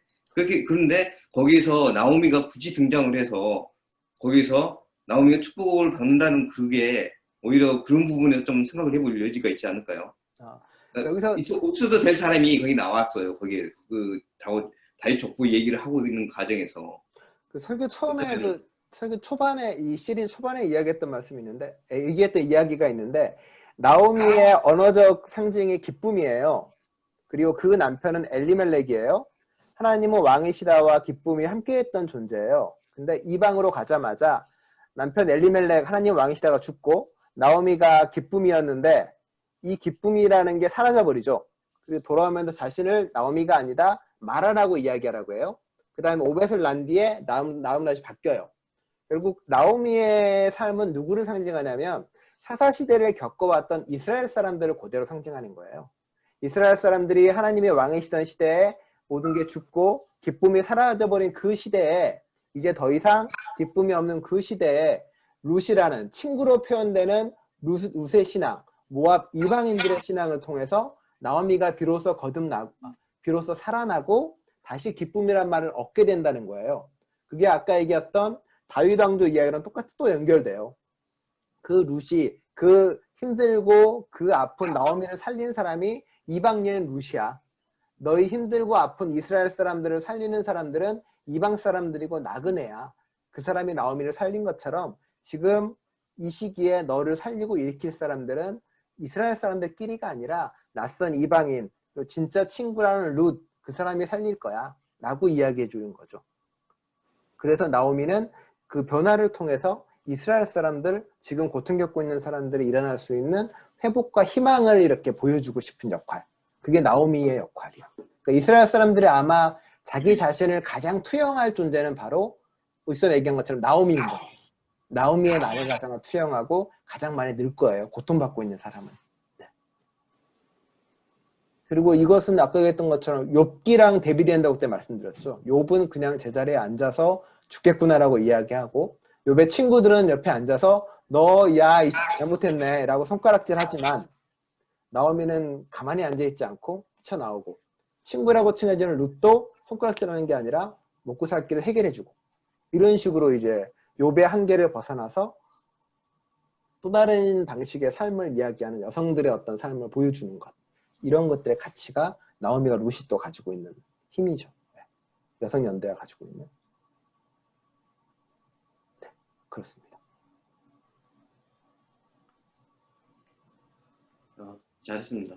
그런데 거기서 나오미가 굳이 등장을 해서 거기서 나오미가 축복을 받는다는 그게 오히려 그런 부분에서 좀 생각을 해볼 여지가 있지 않을까요? 여기서 없어도 될 사람이 거기 나왔어요. 거기에 다윗 족보 얘기를 하고 있는 과정에서. 그 설교 처음에 설교 초반에 이 시리즈 초반에 이야기했던 말씀이 있는데 얘기했던 이야기가 있는데 나오미의 언어적 상징이 기쁨이에요. 그리고 그 남편은 엘리멜렉이에요. 하나님은 왕이시다와 기쁨이 함께했던 존재예요. 근데 이방으로 가자마자 남편 엘리멜렉 하나님 왕이시다가 죽고 나오미가 기쁨이었는데 이 기쁨이라는 게 사라져버리죠. 그리고 돌아오면서 자신을 나오미가 아니다 마라라고 이야기하라고 해요. 그 다음에 오벳을 낳은 뒤에 나움낫이 바뀌어요. 결국 나오미의 삶은 누구를 상징하냐면 사사시대를 겪어왔던 이스라엘 사람들을 그대로 상징하는 거예요. 이스라엘 사람들이 하나님의 왕이시던 시대에 모든 게 죽고 기쁨이 사라져버린 그 시대에 이제 더 이상 기쁨이 없는 그 시대에 룻이라는 친구로 표현되는 룻의 신앙, 모압 이방인들의 신앙을 통해서 나오미가 비로소 비로소 살아나고 다시 기쁨이란 말을 얻게 된다는 거예요. 그게 아까 얘기했던 다윗 왕조 이야기랑 똑같이 또 연결돼요. 그 룻이 그 힘들고 그 아픈 나오미를 살린 사람이 이방 여인 룻이야. 너희 힘들고 아픈 이스라엘 사람들을 살리는 사람들은 이방 사람들이고 나그네야. 그 사람이 나오미를 살린 것처럼 지금 이 시기에 너를 살리고 일으킬 사람들은 이스라엘 사람들끼리가 아니라 낯선 이방인, 진짜 친구라는 룻, 그 사람이 살릴 거야 라고 이야기해 주는 거죠. 그래서 나오미는 그 변화를 통해서 이스라엘 사람들, 지금 고통 겪고 있는 사람들이 일어날 수 있는 회복과 희망을 이렇게 보여주고 싶은 역할, 그게 나오미의 역할이야. 그러니까 이스라엘 사람들이 아마 자기 자신을 가장 투영할 존재는 바로 울서 얘기한 것처럼 나오미인 거예요. 나오미의 나를 가장 투영하고 가장 많이 늘 거예요. 고통받고 있는 사람은. 네. 그리고 이것은 아까 얘기했던 것처럼 욥기랑 대비된다고 그때 말씀드렸죠. 욥은 그냥 제자리에 앉아서 죽겠구나라고 이야기하고 욥의 친구들은 옆에 앉아서 너 야 잘못했네 라고 손가락질 하지만 나오미는 가만히 앉아있지 않고 뛰쳐나오고 친구라고 칭해주는 룻도 손가락질하는 게 아니라 먹고 살 길을 해결해주고 이런 식으로 이제 욥의 한계를 벗어나서 또 다른 방식의 삶을 이야기하는 여성들의 어떤 삶을 보여주는 것, 이런 것들의 가치가 나오미가 룻이 또 가지고 있는 힘이죠. 여성연대가 가지고 있는. 네, 그렇습니다. 잘했습니다.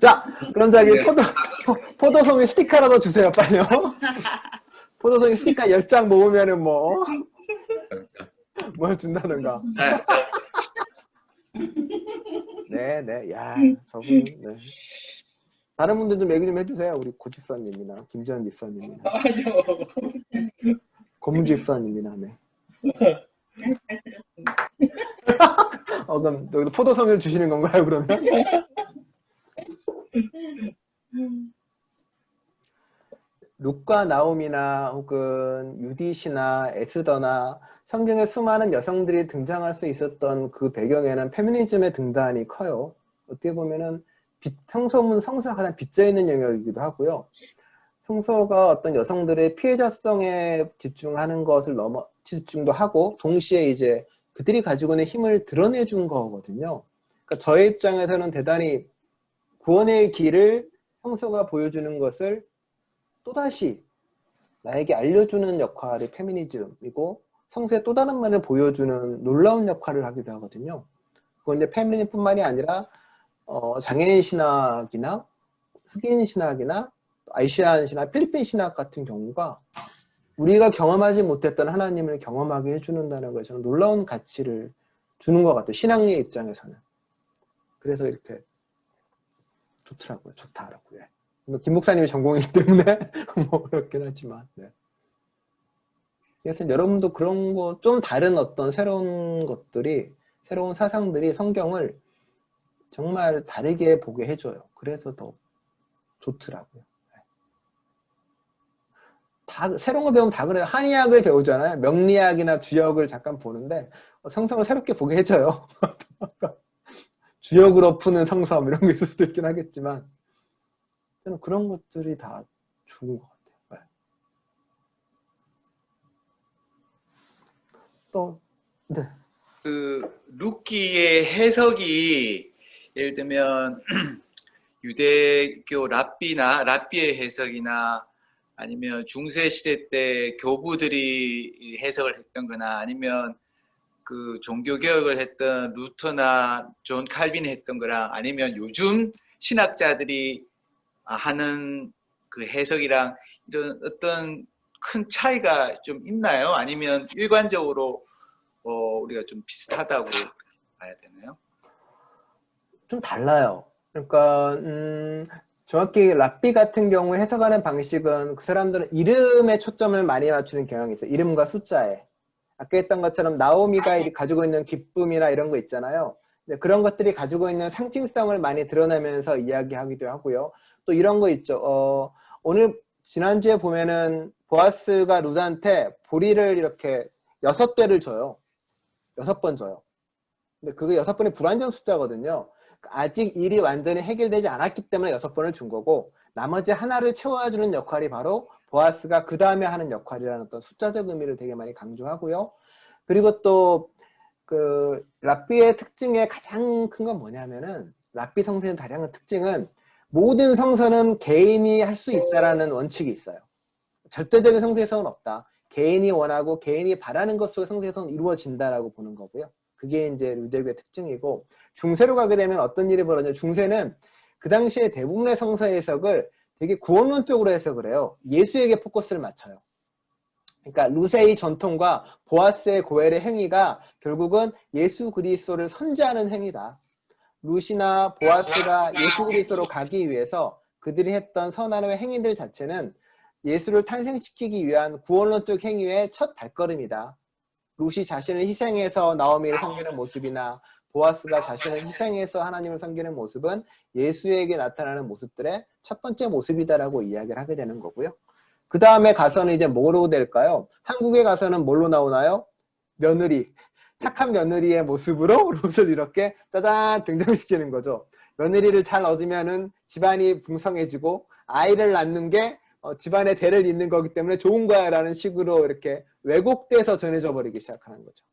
자, 그럼 저기 포도송이 스티커라도 주세요, 빨리요. 포도송이 스티커 10장 모으면은 뭐 뭘 준다는가. 네, 야, 저분, 네. 다른 분들 좀 얘기 좀 해주세요. 우리 고집사님이나 김지현 집사님이나 고문 집사님이나, 네. 네, 잘 들었습니다. 그럼 여기도 포도성을 주시는 건가요, 그러면? 룩과 나옴이나 혹은 유디시나 에스더나 성경에 수많은 여성들이 등장할 수 있었던 그 배경에는 페미니즘의 등단이 커요. 어떻게 보면은 성서는 성서가 가장 빗자있는 영역이기도 하고요. 성서가 어떤 여성들의 피해자성에 집중하는 것을 집중도 하고 동시에 이제 그들이 가지고 있는 힘을 드러내준 거거든요. 그러니까 저의 입장에서는 대단히 구원의 길을 성서가 보여주는 것을 또다시 나에게 알려주는 역할이 페미니즘이고 성서의 또 다른 면을 보여주는 놀라운 역할을 하기도 하거든요. 그건 이제 페미니즘뿐만이 아니라 장애인 신학이나 흑인 신학이나 아시안 신학, 필리핀 신학 같은 경우가 우리가 경험하지 못했던 하나님을 경험하게 해주는다는 것에 저는 놀라운 가치를 주는 것 같아요. 신앙의 입장에서는. 그래서 이렇게 좋더라고요. 좋다라고요. 김 목사님이 전공이기 때문에 뭐 그렇긴 하지만. 네. 그래서 여러분도 그런 거 좀 다른 어떤 새로운 것들이, 새로운 사상들이 성경을 정말 다르게 보게 해줘요. 그래서 더 좋더라고요. 다 새로운 거 배우면 다 그래요. 한의학을 배우잖아요. 명리학이나 주역을 잠깐 보는데 성성을 새롭게 보게 해줘요. 주역으로 푸는 성서 이런 거 있을 수도 있긴 하겠지만 저는 그런 것들이 다 좋은 것 같아요. 네. 또 네. 그 루키의 해석이 예를 들면 유대교 랍비의 해석이나 아니면 중세 시대 때 교부들이 해석을 했던 거나 아니면 그 종교 개혁을 했던 루터나 존 칼빈이 했던 거랑 아니면 요즘 신학자들이 하는 그 해석이랑 이런 어떤 큰 차이가 좀 있나요? 아니면 일관적으로 우리가 좀 비슷하다고 봐야 되나요? 좀 달라요. 그러니까 정확히 랍비 같은 경우 해석하는 방식은 그 사람들은 이름에 초점을 많이 맞추는 경향이 있어요. 이름과 숫자에. 아까 했던 것처럼 나오미가 가지고 있는 기쁨이나 이런 거 있잖아요. 그런 것들이 가지고 있는 상징성을 많이 드러내면서 이야기하기도 하고요. 또 이런 거 있죠. 오늘 지난주에 보면은 보아스가 룻한테 보리를 이렇게 6대를 줘요. 6번 줘요. 근데 그게 6번이 불완전 숫자거든요. 아직 일이 완전히 해결되지 않았기 때문에 6번을 준 거고 나머지 하나를 채워주는 역할이 바로 보아스가 그 다음에 하는 역할이라는 어떤 숫자적 의미를 되게 많이 강조하고요. 그리고 또 그 랍비의 특징의 가장 큰 건 뭐냐면은 랍비 성서의 가장 큰 특징은 모든 성서는 개인이 할 수 있다라는 원칙이 있어요. 절대적인 성서 해석은 없다. 개인이 원하고 개인이 바라는 것 속에 성서 해석은 이루어진다라고 보는 거고요. 그게 이제 유대교의 특징이고 중세로 가게 되면 어떤 일이 벌어져요? 중세는 그 당시에 대부분의 성서 해석을 되게 구원론적으로 해석을 해요. 예수에게 포커스를 맞춰요. 그러니까 루세의 전통과 보아스의 고엘의 행위가 결국은 예수 그리스도를 선지하는 행위다. 루시나 보아스가 예수 그리스도로 가기 위해서 그들이 했던 선한의 행위들 자체는 예수를 탄생시키기 위한 구원론적 행위의 첫 발걸음이다. 루시 자신을 희생해서 나오미를 섬기는 모습이나 보아스가 자신을 희생해서 하나님을 섬기는 모습은 예수에게 나타나는 모습들의 첫 번째 모습이다라고 이야기를 하게 되는 거고요. 그 다음에 가서는 이제 뭐로 될까요? 한국에 가서는 뭘로 나오나요? 며느리. 착한 며느리의 모습으로 롯을 이렇게 짜잔 등장시키는 거죠. 며느리를 잘 얻으면은 집안이 풍성해지고 아이를 낳는 게 집안의 대를 잇는 거기 때문에 좋은 거야 라는 식으로 이렇게 왜곡돼서 전해져 버리기 시작하는 거죠.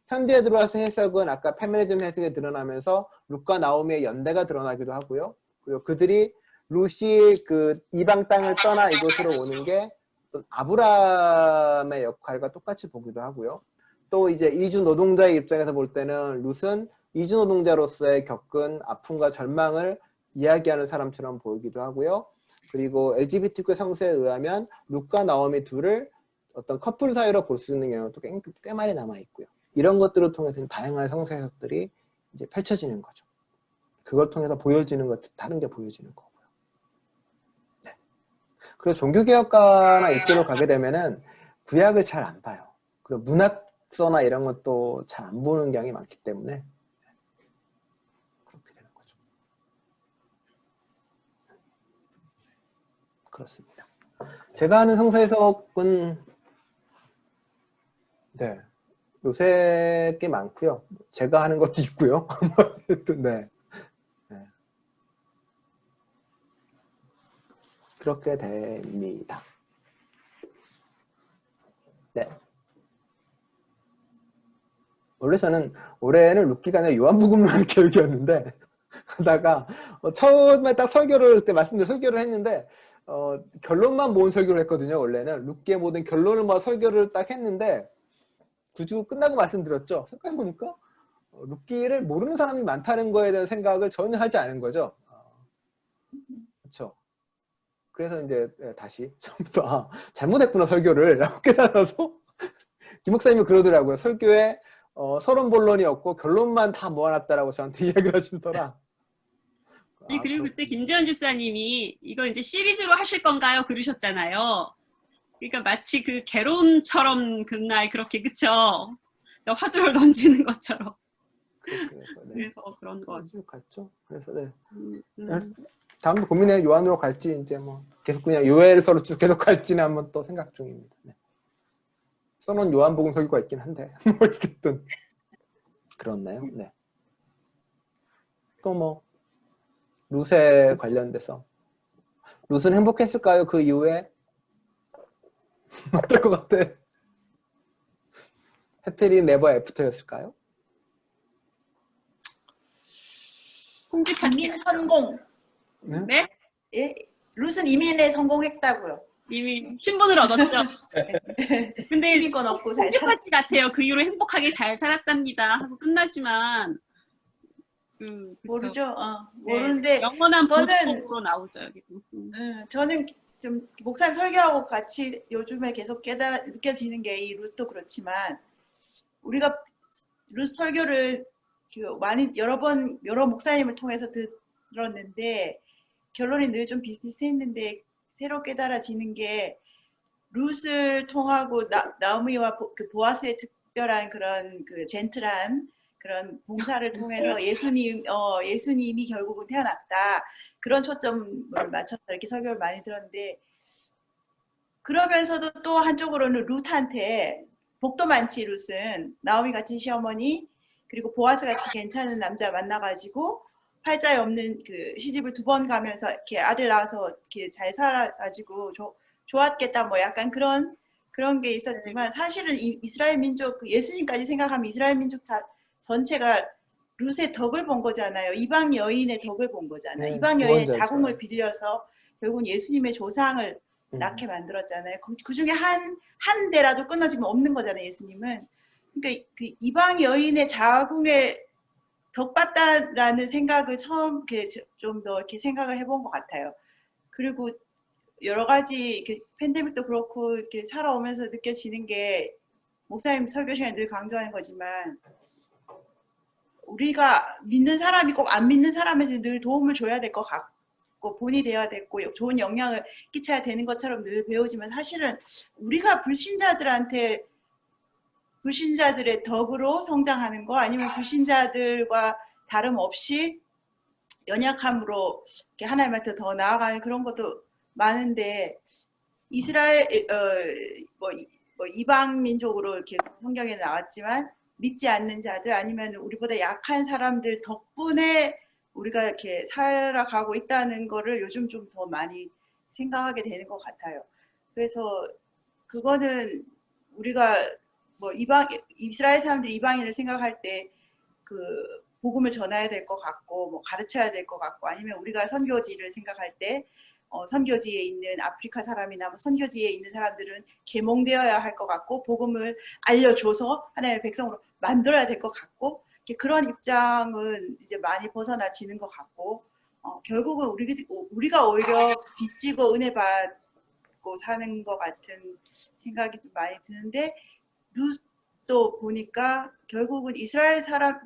현대에 들어와서 해석은 아까 페미니즘 해석에 드러나면서 룻과 나오미의 연대가 드러나기도 하고요. 그리고 그들이 룻이 그 이방 땅을 떠나 이곳으로 오는 게 아브라함의 역할과 똑같이 보기도 하고요. 또 이제 이주 노동자의 입장에서 볼 때는 룻은 이주 노동자로서의 겪은 아픔과 절망을 이야기하는 사람처럼 보이기도 하고요. 그리고 LGBTQ 성서에 의하면 룻과 나오미 둘을 어떤 커플 사이로 볼 수 있는 경우도 꽤 많이 남아 있고요. 이런 것들을 통해서 다양한 성서 해석들이 이제 펼쳐지는 거죠. 그걸 통해서 보여지는 것도 다른 게 보여지는 거고요. 네. 그리고 종교개혁가나 이쪽으로 가게 되면은 구약을 잘 안 봐요. 그리고 문학 낙서나 이런 것도 잘 안 보는 경향이 많기 때문에 그렇게 되는 거죠. 그렇습니다. 제가 하는 성서 해석은 네, 요새 꽤 많고요. 제가 하는 것도 있고요. 네. 네. 그렇게 됩니다. 네. 원래 저는 올해는 룻기가 아니라 요한복음을 하는 계획이었는데 하다가 처음에 딱 설교를 그때 말씀드린 설교를 했는데 결론만 모은 설교를 했거든요. 원래는 룻기의 모든 결론을 모아 설교를 딱 했는데 주 끝나고 말씀드렸죠. 생각해보니까 룻기를 모르는 사람이 많다는 거에 대한 생각을 전혀 하지 않은 거죠. 그렇죠. 그래서 이제 다시 처음부터 잘못했구나 설교를 라고 깨달아서 김 목사님이 그러더라고요. 설교에 서론 본론이 없고 결론만 다 모아놨다라고 저한테 이야기를 하시더라. 네, 그리고 그때 김재현 집사님이 이거 이제 시리즈로 하실 건가요? 그러셨잖아요. 그러니까 마치 그 개론처럼 그날 그렇게 그쵸? 화두를 던지는 것처럼. 그래서, 네. 그래서 그런 거. 같죠. 그래서 네. 음. 다음도 고민해 요한으로 갈지 이제 뭐 계속 그냥 요해를 서로 쭉 계속 갈지는 한번 또 생각 중입니다. 네. 써놓은 요한복음 설교가 있긴 한데 어쨌든 그렇나요? 네. 또 뭐 룻에 관련돼서 룻은 행복했을까요? 그 이후에 어떨 것 같아? 해피리 네버 애프터였을까요? 이민 성공. 네? 예? 룻은 이민에 성공했다고요. 이미 신분을 얻었죠. 근데 이민권 얻고 잘 성격같이 같아요. 그 이후로 행복하게 잘 살았답니다. 하고 끝나지만 그쵸. 모르죠. 네, 모르는데 영원한 저는 보석으로 나오죠. 여기. 저는 좀 목사님 설교하고 같이 요즘에 계속 느껴지는 게 이 룻도 그렇지만 우리가 룻 설교를 많이 여러 목사님을 통해서 들었는데 결론이 늘 좀 비슷비슷했는데 새로 깨달아지는 게 룻을 통하고 나오미와 그 보아스의 특별한 그런 그 젠틀한 그런 봉사를 통해서 예수님이 결국은 태어났다. 그런 초점을 맞춰서 이렇게 설교를 많이 들었는데 그러면서도 또 한쪽으로는 룻한테 복도 많지 룻은 나오미 같은 시어머니 그리고 보아스 같이 괜찮은 남자 만나가지고 팔자에 없는 그 시집을 2번 가면서 이렇게 아들 낳아서 이렇게 잘 살아가지고 좋았겠다 뭐 약간 그런 게 있었지만 사실은 이스라엘 민족 예수님까지 생각하면 이스라엘 민족 전체가 룻의 덕을 본 거잖아요. 이방 여인의 덕을 본 거잖아요. 네, 이방 여인의 구원자죠. 자궁을 빌려서 결국은 예수님의 조상을 낳게 만들었잖아요. 그 중에 한 대라도 끊어지면 없는 거잖아요. 예수님은. 그러니까 그 이방 여인의 자궁에 덕받다라는 생각을 처음 좀 더 이렇게 생각을 해본 것 같아요. 그리고 여러 가지 팬데믹도 그렇고 이렇게 살아오면서 느껴지는 게 목사님 설교 시간에 늘 강조하는 거지만 우리가 믿는 사람이 꼭 안 믿는 사람한테 늘 도움을 줘야 될 것 같고 본이 되어야 됐고 좋은 영향을 끼쳐야 되는 것처럼 늘 배우지만 사실은 우리가 불신자들의 덕으로 성장하는 거 아니면 불신자들과 다름없이 연약함으로 하나님한테 더 나아가는 그런 것도 많은데 이스라엘 이방 민족으로 이렇게 성경에 나왔지만 믿지 않는 자들 아니면 우리보다 약한 사람들 덕분에 우리가 이렇게 살아가고 있다는 거를 요즘 좀 더 많이 생각하게 되는 것 같아요. 그래서 그거는 우리가 이스라엘 사람들이 이방인을 생각할 때 그 복음을 전해야 될 것 같고 뭐 가르쳐야 될 것 같고 아니면 우리가 선교지를 생각할 때 선교지에 있는 아프리카 사람이나 뭐 선교지에 있는 사람들은 계몽되어야 할 것 같고 복음을 알려줘서 하나님의 백성으로 만들어야 될 것 같고 그런 입장은 이제 많이 벗어나지는 것 같고 결국은 우리가 오히려 빚지고 은혜 받고 사는 것 같은 생각이 좀 많이 드는데 룻도 보니까 결국은 이스라엘 사람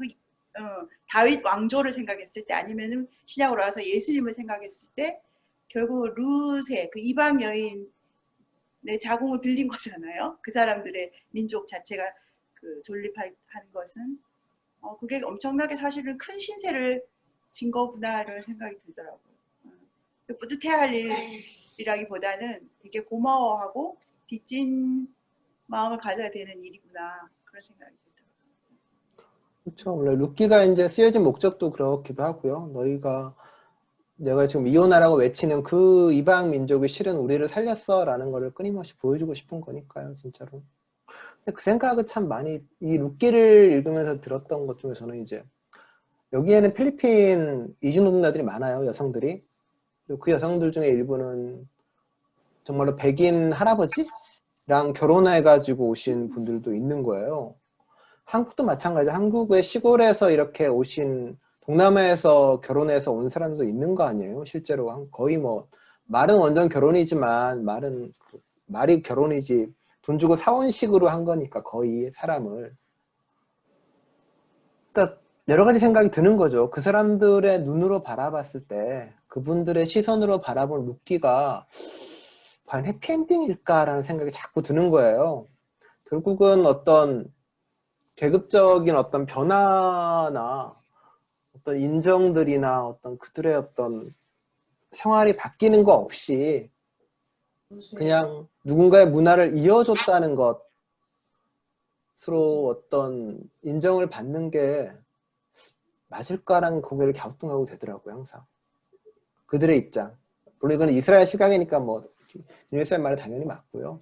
다윗 왕조를 생각했을 때 아니면은 신약으로 와서 예수님을 생각했을 때 결국 룻의 그 이방 여인의 자궁을 빌린 거잖아요. 그 사람들의 민족 자체가 그 존립하는 것은 그게 엄청나게 사실은 큰 신세를 진 거구나 이런 생각이 들더라고요. 뿌듯해할 일이라기보다는 되게 고마워하고 빚진 마음을 가져야 되는 일이구나 그런 생각이 들더라고요. 그렇죠. 원래 루키가 이제 쓰여진 목적도 그렇기도 하고요. 내가 지금 이혼하라고 외치는 그 이방 민족이 실은 우리를 살렸어라는 거를 끊임없이 보여주고 싶은 거니까요, 진짜로. 근데 그 생각을 참 많이 이 루키를 읽으면서 들었던 것 중에 저는 이제 여기에는 필리핀 이주노동자들이 많아요, 여성들이. 그리고 그 여성들 중에 일부는 정말로 백인 할아버지랑 결혼해가지고 오신 분들도 있는 거예요. 한국도 마찬가지죠. 한국의 시골에서 이렇게 오신 동남아에서 결혼해서 온 사람도 있는 거 아니에요? 실제로 거의 뭐 말은 완전 결혼이지만 말이 결혼이지 돈 주고 사온 식으로 한 거니까 거의 사람을. 그러니까 여러 가지 생각이 드는 거죠. 그 사람들의 눈으로 바라봤을 때 그분들의 시선으로 바라본 루키가 과연 해피엔딩일까라는 생각이 자꾸 드는 거예요. 결국은 어떤 계급적인 어떤 변화나 어떤 인정들이나 어떤 그들의 어떤 생활이 바뀌는 거 없이 그냥 누군가의 문화를 이어줬다는 것으로 어떤 인정을 받는 게 맞을까라는 고개를 갸우뚱하고 되더라고요, 항상. 그들의 입장. 물론 이건 이스라엘 시각이니까 뭐 김일성 말은 당연히 맞고요.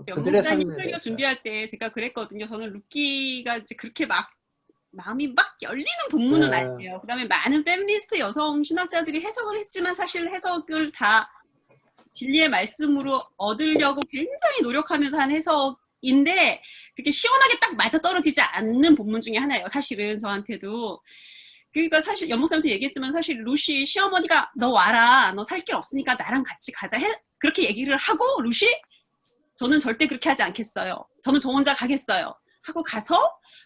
그들의 삶에 목사님 설교 대해서. 준비할 때 제가 그랬거든요. 저는 루키가 이제 그렇게 막 마음이 막 열리는 본문은 네. 아니에요. 그다음에 많은 페미니스트 여성 신학자들이 해석을 했지만 사실 해석을 다 진리의 말씀으로 얻으려고 굉장히 노력하면서 한 해석인데 그게 시원하게 딱 맞아떨어지지 않는 본문 중에 하나예요. 사실은 저한테도. 그러니까 사실 연목사님한테 얘기했지만 사실 루시 시어머니가 너 와라. 너 살 길 없으니까 나랑 같이 가자. 그렇게 얘기를 하고 루시 저는 절대 그렇게 하지 않겠어요. 저는 저 혼자 가겠어요. 하고 가서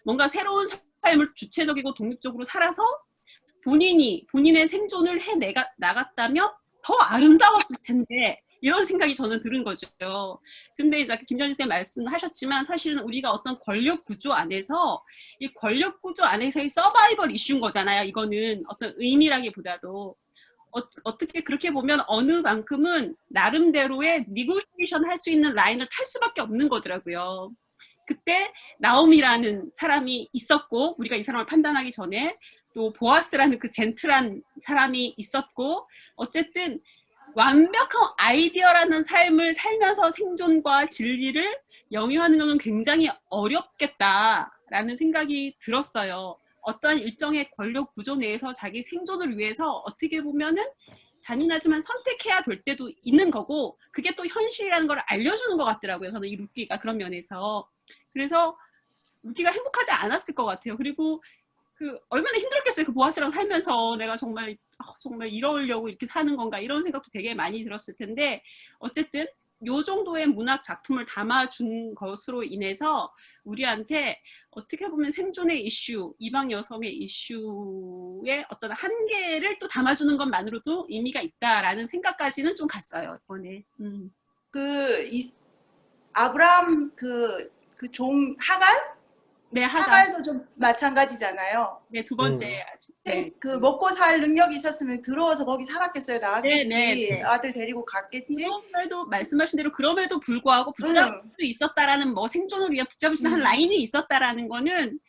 뭔가 새로운 삶을 주체적이고 독립적으로 살아서 본인의 생존을 나갔다면 더 아름다웠을 텐데 이런 생각이 저는 드는 거죠. 근데 이제 김전희 선생님 말씀하셨지만 사실은 우리가 어떤 권력 구조 안에서 이 권력 구조 안에서의 서바이벌 이슈인 거잖아요. 이거는 어떤 의미라기보다도 어떻게 그렇게 보면 어느 만큼은 나름대로의 니고시에이션 할 수 있는 라인을 탈 수밖에 없는 거더라고요. 그때 나옴이라는 사람이 있었고 우리가 이 사람을 판단하기 전에 또 보아스라는 그 젠틀한 사람이 있었고 어쨌든 완벽한 아이디어라는 삶을 살면서 생존과 진리를 영위하는 것은 굉장히 어렵겠다라는 생각이 들었어요. 어떠한 일정의 권력 구조 내에서 자기 생존을 위해서 어떻게 보면은 잔인하지만 선택해야 될 때도 있는 거고 그게 또 현실이라는 걸 알려주는 것 같더라고요. 저는 이 루키가 그런 면에서. 그래서 루키가 행복하지 않았을 것 같아요. 그리고 그 얼마나 힘들었겠어요. 그 보아스랑 살면서 내가 정말 이러려고 이렇게 사는 건가 이런 생각도 되게 많이 들었을 텐데 어쨌든 요 정도의 문학 작품을 담아준 것으로 인해서 우리한테 어떻게 보면 생존의 이슈, 이방 여성의 이슈의 어떤 한계를 또 담아주는 것만으로도 의미가 있다라는 생각까지는 좀 갔어요. 이번에. 아브라함 그 종 하갈? 네, 하갈. 하갈도 좀 마찬가지잖아요. 네, 두 번째. 네. 그 먹고 살 능력이 있었으면 들어와서 거기 살았겠어요. 나왔겠지. 네. 아들 데리고 갔겠지. 그럼에도 말씀하신 대로 그럼에도 불구하고 붙잡을 수 있었다라는 뭐 생존을 위해 붙잡을 수 있는 한 라인이 있었다라는 거는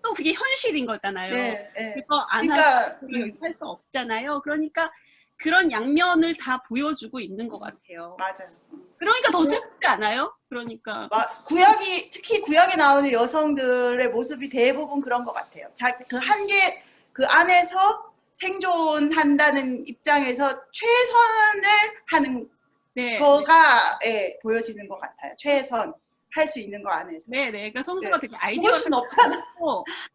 또 그게 현실인 거잖아요. 네. 그래서 안 하고 여기 살 수 없잖아요. 그러니까 그런 양면을 다 보여주고 있는 것 같아요. 맞아요. 그러니까 더 슬프지 않아요? 그러니까 특히 구약에 나오는 여성들의 모습이 대부분 그런 것 같아요. 그 한계 그 안에서 생존한다는 입장에서 최선을 하는 거가 보여지는 것 같아요. 최선 할 수 있는 거 안에서. 네. 그러니까 성서가 되게 아이디어가 그럴 순 없잖아.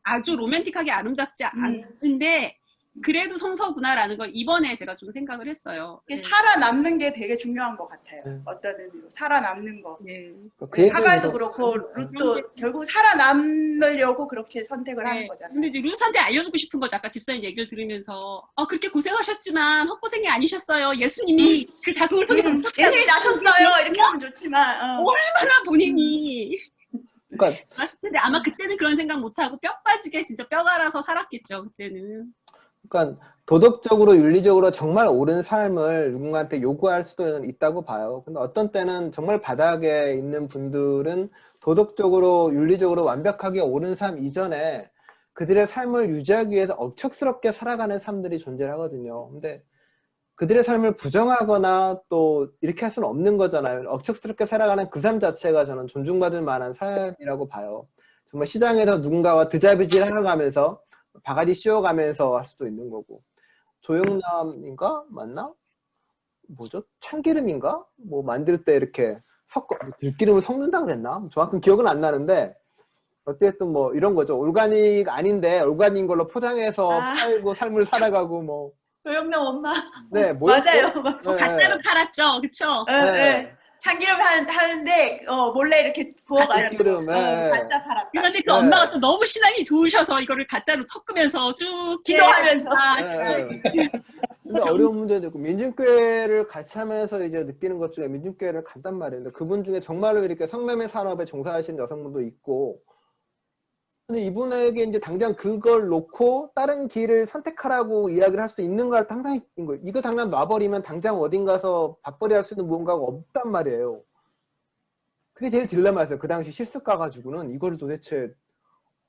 아주 로맨틱하게 아름답지 않은데 그래도 성서구나라는 걸 이번에 제가 좀 생각을 했어요. 살아남는 게 되게 중요한 것 같아요. 어떤 의미로 살아남는 거. 하갈도 그렇고 룻도 결국 살아남으려고 그렇게 선택을 하는 거잖아요. 근데 이제 룻한테 알려주고 싶은 거죠. 아까 집사님 얘기를 들으면서 그렇게 고생하셨지만 헛고생이 아니셨어요. 예수님이 그 자금을 통해서 예수님이 나셨어요. 이렇게 하면 좋지만 얼마나 본인이 그러니까 봤을 텐데 아마 그때는 그런 생각 못하고 뼈 빠지게 진짜 뼈 갈아서 살았겠죠. 그때는. 그러니까 도덕적으로 윤리적으로 정말 옳은 삶을 누군가한테 요구할 수도 있다고 봐요. 근데 어떤 때는 정말 바닥에 있는 분들은 도덕적으로 윤리적으로 완벽하게 옳은 삶 이전에 그들의 삶을 유지하기 위해서 억척스럽게 살아가는 삶들이 존재하거든요. 근데 그들의 삶을 부정하거나 또 이렇게 할 수는 없는 거잖아요. 억척스럽게 살아가는 그 삶 자체가 저는 존중받을 만한 삶이라고 봐요. 정말 시장에서 누군가와 드자비질 하러가면서 바가지 씌워가면서 할 수도 있는 거고. 조영남인가? 맞나? 뭐죠? 참기름인가? 뭐 만들 때 이렇게 들기름을 섞는다 그랬나? 정확한 기억은 안 나는데 어쨌든 뭐 이런 거죠. 올가닉 아닌데 올가닉인 걸로 포장해서 아. 팔고 삶을 살아가고 뭐. 조영남 엄마. 네, 맞아요, 맞아요. 가짜로 팔았죠. 그쵸? 네. 참기름 하는데 몰래 이렇게 부어가지고 참기름, 네. 가짜 팔았다. 그런데 그 네. 엄마가 또 너무 신앙이 좋으셔서 이거를 가짜로 섞으면서 쭉 기도하면서. 근데 어려운 문제도 있고 민중교회를 같이 하면서 이제 느끼는 것 중에 민중교회를 간단 말이에요. 근데 그분 중에 정말로 이렇게 성매매 산업에 종사하시는 여성분도 있고 근데 이분에게 이제 당장 그걸 놓고 다른 길을 선택하라고 이야기를 할 수 있는 걸 항상 있는 거예요. 이거 당장 놔버리면 당장 어딘 가서 밥벌이 할 수 있는 무언가가 없단 말이에요. 그게 제일 딜레마였어요. 그 당시 실습 가가지고는 이거를 도대체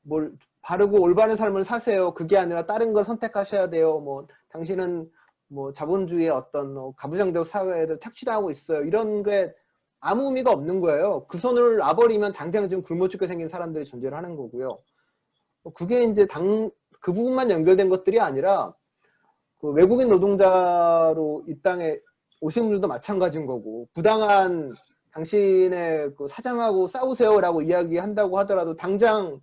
뭘 바르고 올바른 삶을 사세요. 그게 아니라 다른 걸 선택하셔야 돼요. 뭐 당신은 뭐 자본주의의 어떤 가부장적 사회에도 착취당하고 있어요. 이런 게 아무 의미가 없는 거예요. 그 손을 놔버리면 당장 지금 굶어 죽게 생긴 사람들이 존재를 하는 거고요. 그게 이제 그 부분만 연결된 것들이 아니라 그 외국인 노동자로 이 땅에 오신 분들도 마찬가지인 거고 부당한 당신의 그 사장하고 싸우세요라고 이야기한다고 하더라도 당장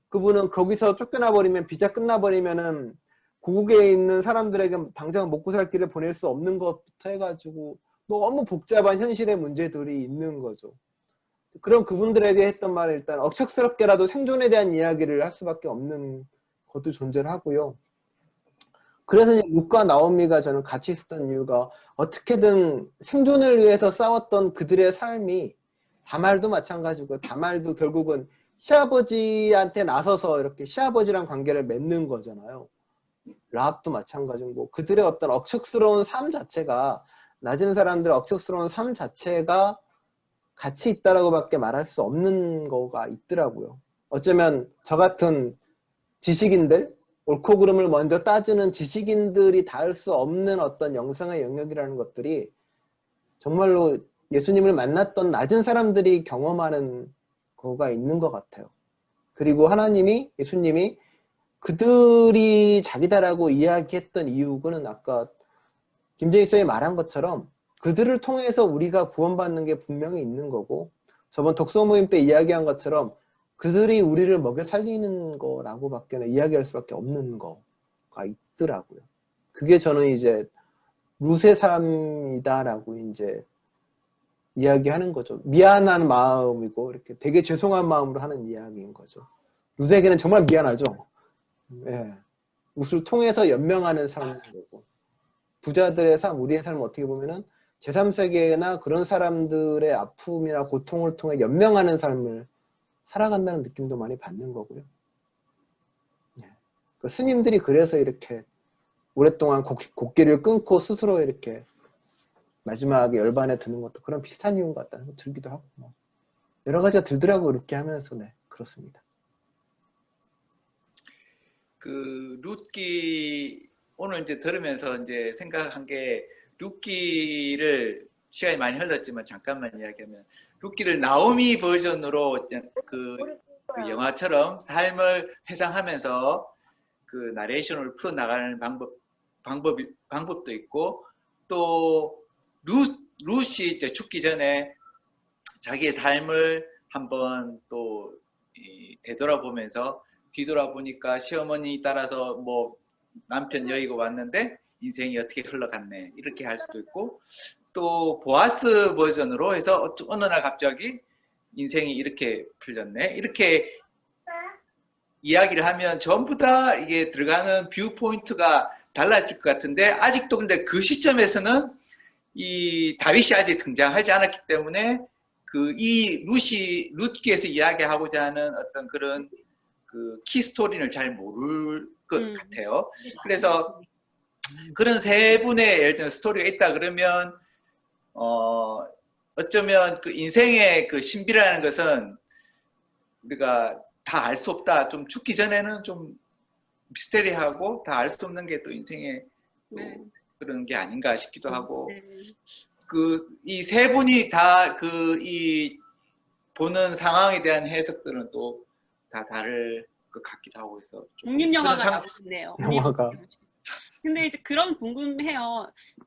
그분은 거기서 쫓겨나 버리면 비자 끝나 버리면은 고국에 있는 사람들에게 당장 먹고 살 길을 보낼 수 없는 것부터 해가지고 너무 복잡한 현실의 문제들이 있는 거죠. 그럼 그분들에게 했던 말은 일단 억척스럽게라도 생존에 대한 이야기를 할 수밖에 없는 것도 존재를 하고요. 그래서 이제 룩과 나오미가 저는 같이 있었던 이유가 어떻게든 생존을 위해서 싸웠던 그들의 삶이 다말도 마찬가지고 다말도 결국은 시아버지한테 나서서 이렇게 시아버지랑 관계를 맺는 거잖아요. 라합도 마찬가지고 그들의 어떤 억척스러운 삶 자체가 낮은 사람들의 억척스러운 삶 자체가 같이 있다라고 밖에 말할 수 없는 거가 있더라고요. 어쩌면 저 같은 지식인들, 옳고 그름을 먼저 따지는 지식인들이 닿을 수 없는 어떤 영성의 영역이라는 것들이 정말로 예수님을 만났던 낮은 사람들이 경험하는 거가 있는 것 같아요. 그리고 하나님이, 예수님이 그들이 자기다라고 이야기했던 이유는 아까 김재희 선생님이 말한 것처럼 그들을 통해서 우리가 구원받는 게 분명히 있는 거고 저번 독서 모임 때 이야기한 것처럼 그들이 우리를 먹여 살리는 거라고 밖에는 이야기할 수밖에 없는 거가 있더라고요. 그게 저는 이제 룻의 삶이다라고 이제 이야기하는 거죠. 미안한 마음이고 이렇게 되게 죄송한 마음으로 하는 이야기인 거죠. 룻에게는 정말 미안하죠. 예. 룻을 통해서 연명하는 삶인 거고 부자들의 삶, 우리의 삶은 어떻게 보면은 제3세계나 그런 사람들의 아픔이나 고통을 통해 연명하는 삶을 살아간다는 느낌도 많이 받는 거고요. 그 스님들이 그래서 이렇게 오랫동안 곡기를 끊고 스스로 이렇게 마지막에 열반에 드는 것도 그런 비슷한 이유인 것 같다는 거 들기도 하고 뭐 여러 가지가 들더라고요. 이렇게 하면서 네 그렇습니다. 그 룻기 오늘 이제 들으면서 이제 생각한 게 룻기를 시간이 많이 흘렀지만 잠깐만 이야기하면 룻기를 나오미 버전으로 그 영화처럼 삶을 회상하면서 그 나레이션을 풀어 나가는 방법도 있고 또 룻이 이제 죽기 전에 자기의 삶을 한번 또 되돌아보면서 뒤돌아보니까 시어머니 따라서 뭐 남편 여의고 왔는데 인생이 어떻게 흘러갔네 이렇게 할 수도 있고 또 보아스 버전으로 해서 어느 날 갑자기 인생이 이렇게 풀렸네 이렇게 이야기를 하면 전부 다 이게 들어가는 뷰 포인트가 달라질 것 같은데 아직도 근데 그 시점에서는 이 다윗이 아직 등장하지 않았기 때문에 이 룻기에서 이야기하고자 하는 어떤 그런 그 키스토리를 잘 모를 것 같아요. 그래서 그런 세 분의 예를 들면 스토리가 있다 그러면 어쩌면 그 인생의 그 신비라는 것은 우리가 다 알 수 없다. 좀 죽기 전에는 좀 미스테리하고 다 알 수 없는 게 또 인생의 또 네. 그런 게 아닌가 싶기도 하고 네. 이 세 분이 다 이 보는 상황에 대한 해석들은 또 다 다를 것 같기도 하고 해서 좀 독립영화가 그런 나오고 있네요. 영화가. 근데 이제 그런 궁금해요.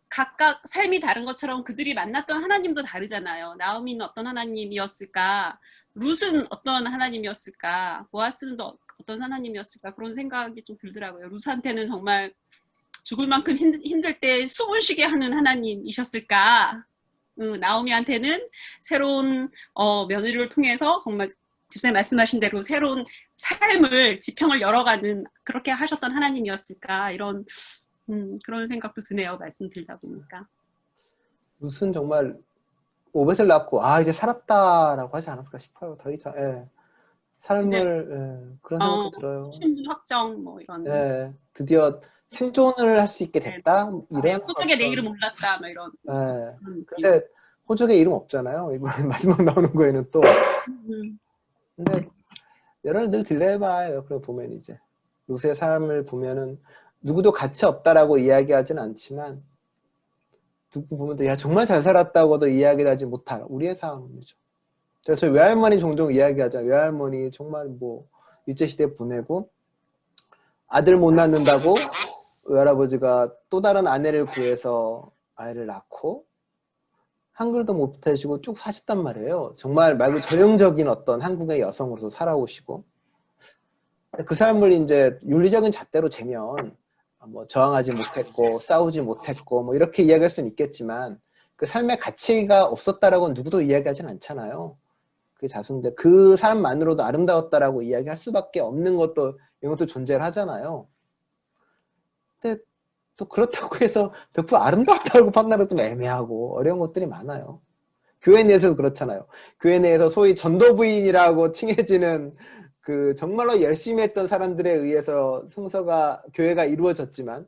각각 삶이 다른 것처럼 그들이 만났던 하나님도 다르잖아요. 나오미는 어떤 하나님이었을까? 룻은 어떤 하나님이었을까? 보아스는 또 어떤 하나님이었을까? 그런 생각이 좀 들더라고요. 룻한테는 정말 죽을 만큼 힘들 때 숨을 쉬게 하는 하나님이셨을까? 나오미한테는 새로운 며느리를 통해서 정말 집사님 말씀하신 대로 새로운 삶을 지평을 열어가는 그렇게 하셨던 하나님이었을까? 이런 그런 생각도 드네요. 말씀 들다 보니까. 무슨 정말 오벳을 낳고 이제 살았다라고 하지 않았을까 싶어요. 더 이상 삶을 그런 생각도 들어요. 신분 확정 뭐 이런. 예, 드디어 생존을 할 수 있게 됐다. 이런 호적의 내 이름 몰랐다. 뭐 이런. 예. 그런 느낌. 근데 호적의 이름 없잖아요. 이번 마지막 나오는 거에는 또. 근데 여러분 늘 딜레마예요. 그걸 보면 이제 룻의 삶을 보면은 누구도 가치 없다라고 이야기하지는 않지만 누구 보면 또 야 정말 잘 살았다고도 이야기하지 못할 우리의 삶이죠. 그래서 외할머니 종종 이야기하잖아요. 외할머니 정말 뭐 일제시대 보내고 아들 못 낳는다고 외할아버지가 또 다른 아내를 구해서 아이를 낳고 한글도 못하시고 쭉 사셨단 말이에요. 정말 말 그대로 전형적인 어떤 한국의 여성으로서 살아오시고 그 삶을 이제 윤리적인 잣대로 재면 뭐 저항하지 못했고 싸우지 못했고 뭐 이렇게 이야기할 수는 있겠지만 그 삶의 가치가 없었다라고는 누구도 이야기하진 않잖아요. 그 자수인데 그 삶만으로도 아름다웠다라고 이야기할 수밖에 없는 것도 이런 것도 존재를 하잖아요. 근데 또 그렇다고 해서 100% 아름다웠다고 판단하기 좀 애매하고 어려운 것들이 많아요. 교회 내에서도 그렇잖아요. 교회 내에서 소위 전도부인이라고 칭해지는 그 정말로 열심히 했던 사람들에 의해서 교회가 이루어졌지만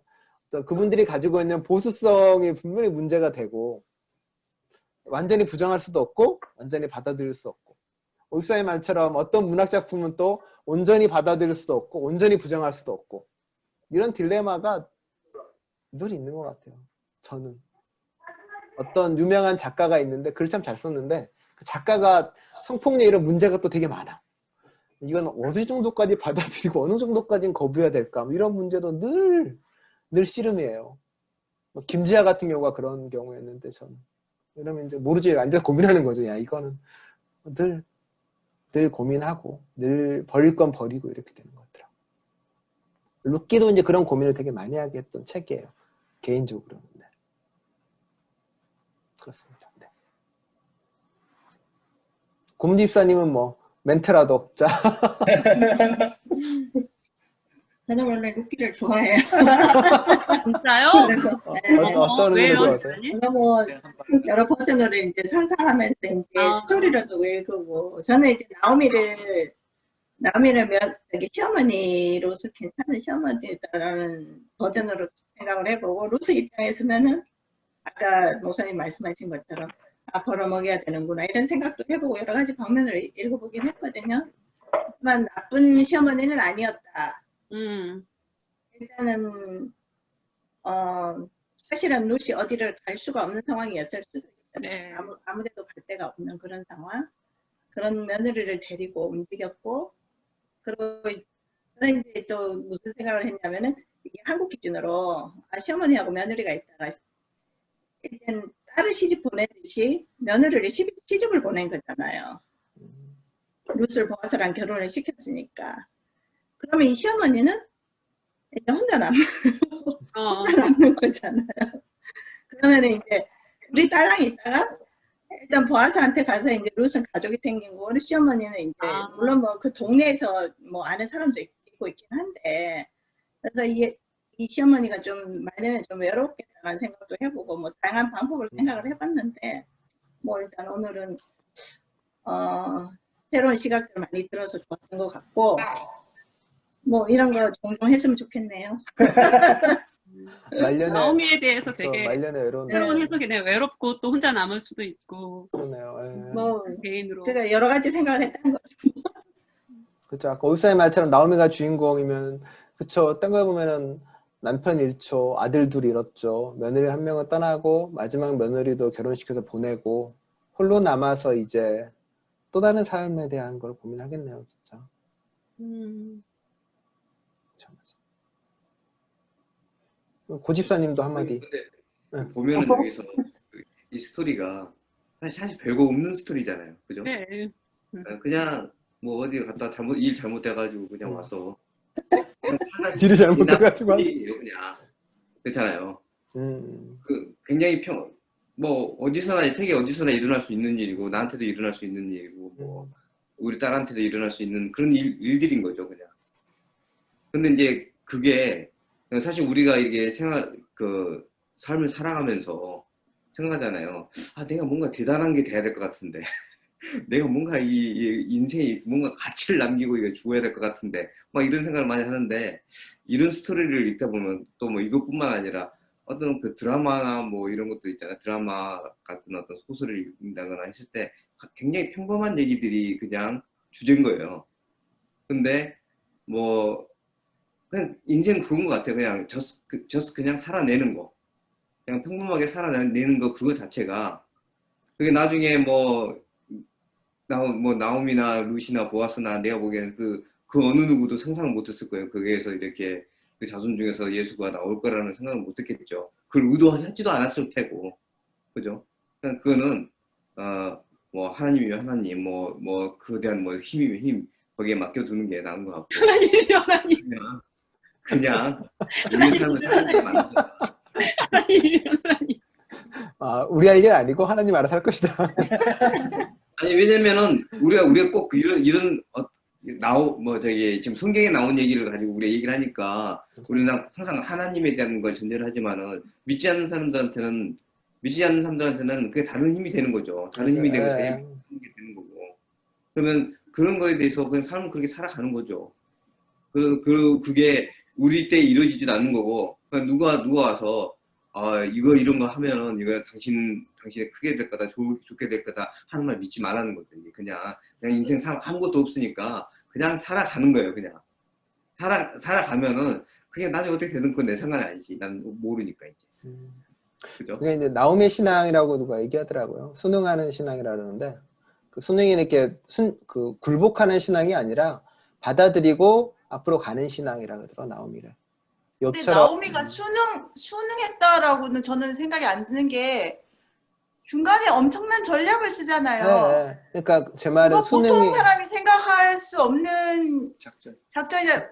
또 그분들이 가지고 있는 보수성이 분명히 문제가 되고 완전히 부정할 수도 없고 완전히 받아들일 수 없고 올사의 말처럼 어떤 문학 작품은 또 온전히 받아들일 수도 없고 온전히 부정할 수도 없고 이런 딜레마가 늘 있는 것 같아요. 저는 어떤 유명한 작가가 있는데 글을 참 잘 썼는데 그 작가가 성폭력 이런 문제가 또 되게 많아. 이건 어느 정도까지 받아들이고 어느 정도까지는 거부해야 될까 이런 문제도 늘 씨름이에요. 뭐 김지아 같은 경우가 그런 경우였는데 저는 이러면 이제 모르지 앉아서 고민하는 거죠. 야 이거는 늘 고민하고 늘 버릴 건 버리고 이렇게 되는 거더라고요. 룻기도 이제 그런 고민을 되게 많이 하게 했던 책이에요. 개인적으로는. 네. 그렇습니다. 네. 곰집사님은 뭐 멘트라도 없자. 저는 원래 룻기를 좋아해요. 진짜요? 그래서 어떤 왜요? 의미로 좋아하세요? 너무 여러 버전으로 이제 상상하면서 이제 스토리로도 읽고 저는 이제 나오미를 시어머니로서 괜찮은 시어머니라는 버전으로 생각을 해보고 루스 입장에서는 아까 목사님 말씀하신 것처럼 벌어먹여야 되는구나 이런 생각도 해보고 여러 가지 방면을 읽어보긴 했거든요. 하지만 나쁜 시어머니는 아니었다. 일단은 사실은 룻이 어디를 갈 수가 없는 상황이었을 수도 있어요. 네. 아무데도 갈 데가 없는 그런 상황. 그런 며느리를 데리고 움직였고 그리고 저는 이제 또 무슨 생각을 했냐면은 이게 한국 기준으로 시어머니하고 며느리가 있다가 일단 딸을 시집 보내듯이 며느리를 시집을 보낸 거잖아요. 룻을 보아스랑 결혼을 시켰으니까. 그러면 이 시어머니는 이제 혼자 남는 거잖아요. 그러면 이제 우리 딸랑 있다가 일단 보아스한테 가서 이제 룻은 가족이 생긴 거고 시어머니는 이제 물론 뭐 그 동네에서 뭐 아는 사람도 있고 있긴 한데 그래서 이 시어머니가 좀 말년에 좀 외롭겠다는 생각도 해보고 뭐 다양한 방법을 생각을 해봤는데 뭐 일단 오늘은 새로운 시각들 많이 들어서 좋았던 것 같고 뭐 이런 거 종종 했으면 좋겠네요. 말년에 나오미에 대해서 그쵸, 되게 말년에 외로운 새로운 해석이네요. 외롭고 또 혼자 남을 수도 있고 그러네요. 예. 뭐 개인으로. 제가 여러 가지 생각을 했다는 거죠. 그쵸. 아까 올사의 말처럼 나오미가 주인공이면 그쵸. 딴 걸 보면은 남편 잃죠. 아들 둘 잃었죠. 며느리 한 명은 떠나고 마지막 며느리도 결혼시켜서 보내고 홀로 남아서 이제 또 다른 삶에 대한 걸 고민하겠네요. 진짜. 참. 고집사님도 한마디. 근데 네. 보면은 여기서 이 스토리가 사실 별거 없는 스토리잖아요. 그죠? 네. 그냥 뭐 어디 갔다 일 잘못돼가지고 그냥 와서 길이 잘못돼가지고 그냥 그렇잖아요. 음. 그 굉장히 뭐 어디서나 세계 어디서나 일어날 수 있는 일이고 나한테도 일어날 수 있는 일이고 뭐 우리 딸한테도 일어날 수 있는 그런 일들인 거죠 그냥. 근데 이제 그게 사실 우리가 이게 삶을 살아가면서 생각하잖아요. 아 내가 뭔가 대단한 게 돼야 될 것 같은데 내가 뭔가 이 인생에 뭔가 가치를 남기고 이거 죽어야 될 것 같은데 막 이런 생각을 많이 하는데 이런 스토리를 읽다 보면 또 뭐 이것뿐만 아니라 어떤 그 드라마나 뭐 이런 것도 있잖아요. 드라마 같은 어떤 소설을 읽는다거나 했을 때 굉장히 평범한 얘기들이 그냥 주제인 거예요. 근데 뭐 그냥 인생 그건 것 같아요. 그냥 그냥 살아내는 거. 그냥 평범하게 살아내는 거 그거 자체가 그게 나중에 뭐 나오미나 루시나 보아스나 내가 보기에는 그 어느 누구도 상상을 못했을 거예요. 거기에서 이렇게 그 자손 중에서 예수가 나올 거라는 생각은 못했겠죠. 그걸 의도하지도 않았을 테고, 그죠? 그거는 뭐 하나님이면 하나님, 뭐 그에 대한 뭐 힘이면 힘 거기에 맡겨두는 게 나은 것 같고. 하나님. 그냥 우리의 삶을 사는 게 맞는 거야. 하나님. 아, 우리 할 일 아니고 하나님 알아서 할 것이다. 아니 왜냐면은 우리가 꼭 이런 지금 성경에 나온 얘기를 가지고 우리가 얘기를 하니까 우리는 항상 하나님에 대한 걸 전제를 하지만은 믿지 않는 사람들한테는 그게 다른 힘이 되는 거죠. 다른 힘이 되고 다른 힘이 되는 거고. 그러면 그런 거에 대해서 그냥 삶을 그렇게 살아가는 거죠. 그게 우리 때 이루어지지도 않는 거고, 그러니까 누가 와서 이런 거 하면은 이거 당신이 크게 될 거다, 좋게 될 거다 하는 말 믿지 말라는 거죠. 그냥 인생 아무것도 없으니까 그냥 살아가는 거예요. 그냥 살아가면은 그게 나중에 어떻게 되는 건 내 상관이 아니지. 난 모르니까 이제. 그죠? 그게 이제 나오미의 신앙이라고 누가 얘기하더라고요. 순응하는 신앙이라 그러는데 그 순응이 이렇게 굴복하는 신앙이 아니라 받아들이고 앞으로 가는 신앙이라 그러더라고 나오미를. 근데 나오미가 순응했다라고는 저는 생각이 안 드는 게 중간에 엄청난 전략을 쓰잖아요. 네. 그러니까 제 말은 보통 사람이 생각할 수 없는 작전이자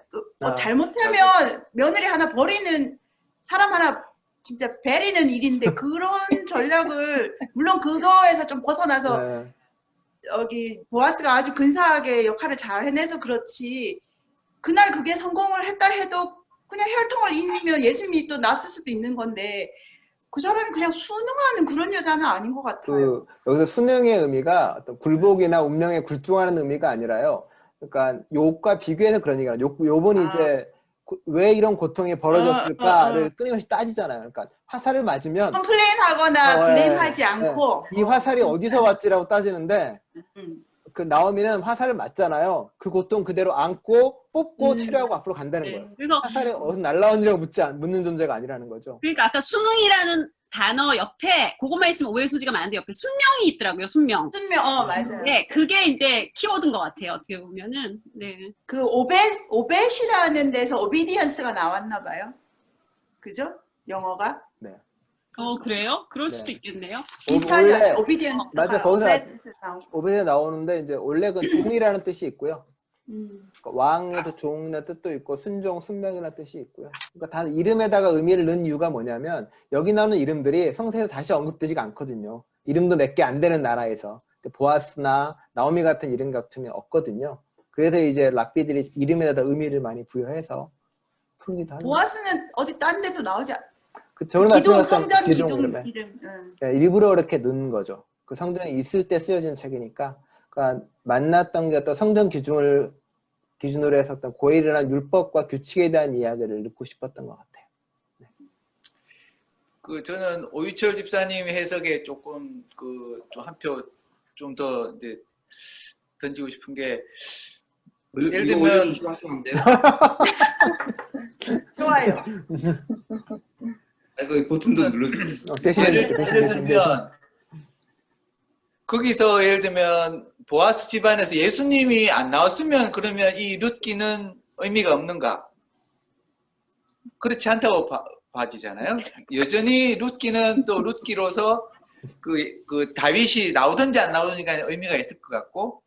잘못하면 며느리 하나 버리는 사람 하나 진짜 베리는 일인데 그런 전략을 물론 그거에서 좀 벗어나서 여기 보아스가 아주 근사하게 역할을 잘 해내서 그렇지 그날 그게 성공을 했다 해도 그냥 혈통을 인이면 예수님이 또 낳았을 수도 있는 건데 그 사람이 그냥 순응하는 그런 여자는 아닌 것 같아요. 여기서 순응의 의미가 어떤 굴복이나 운명에 굴중하는 의미가 아니라요. 그러니까 욥과 비교해서 그런 얘기가 욥은 이제 왜 이런 고통이 벌어졌을까를 끊임없이 따지잖아요. 그러니까 화살을 맞으면 컴플레인하거나 블레임하지 않고 이 화살이 어디서 왔지라고 따지는데 그 나오미는 화살을 맞잖아요. 그 고통 그대로 안고 뽑고 치료하고 앞으로 간다는 거예요. 그래서 화살이 어디서 날라온지라고 묻는 존재가 아니라는 거죠. 그러니까 아까 순응이라는 단어 옆에 그것만 있으면 오해 소지가 많은데 옆에 순명이 있더라고요. 순명. 맞아요. 네, 그게 이제 키워드인 것 같아요. 어떻게 보면은. 네. 그 오벳이라는 데서 오비디언스가 나왔나 봐요. 그죠? 영어가? 네. 그래요? 그럴 수도 있겠네요. 비슷하죠. 오비디언스. 맞아. 거기서 오벳에 나오는데 이제 원래 그 종이라는 뜻이 있고요. 그러니까 왕에도 종이라는 뜻도 있고 순종, 순명이라는 뜻이 있고요. 그러니까 다 이름에다가 의미를 넣은 이유가 뭐냐면 여기 나오는 이름들이 성서에서 다시 언급되지가 않거든요. 이름도 몇 개 안 되는 나라에서 보아스나 나오미 같은 이름 같은 게 없거든요. 그래서 이제 랍비들이 이름에다 의미를 많이 부여해서 풀기도 하는. 보아스는 어디 딴 데도 나오지 않아요? 성전 기둥 이름. 네, 일부러 이렇게 넣는 거죠. 그 성전에 있을 때 쓰여진 책이니까 그러니까 만났던 게 어떤 성전 기준으로 해서 어떤 고일이나 율법과 규칙에 대한 이야기를 듣고 싶었던 것 같아요. 저는 오유철 집사님 해석에 조금 좀 한 표 좀 더 이제 던지고 싶은 게 예를 이거 들면 올려주시고 하시면 안 돼요? 좋아요. 그 버튼도 눌러주세요. 대신 예를 들면 거기서 예를 들면 보아스 집안에서 예수님이 안 나왔으면 그러면 이 룻기는 의미가 없는가? 그렇지 않다고 봐지잖아요. 여전히 룻기는 또 룻기로서 그 다윗이 나오든지 안 나오든지 의미가 있을 것 같고,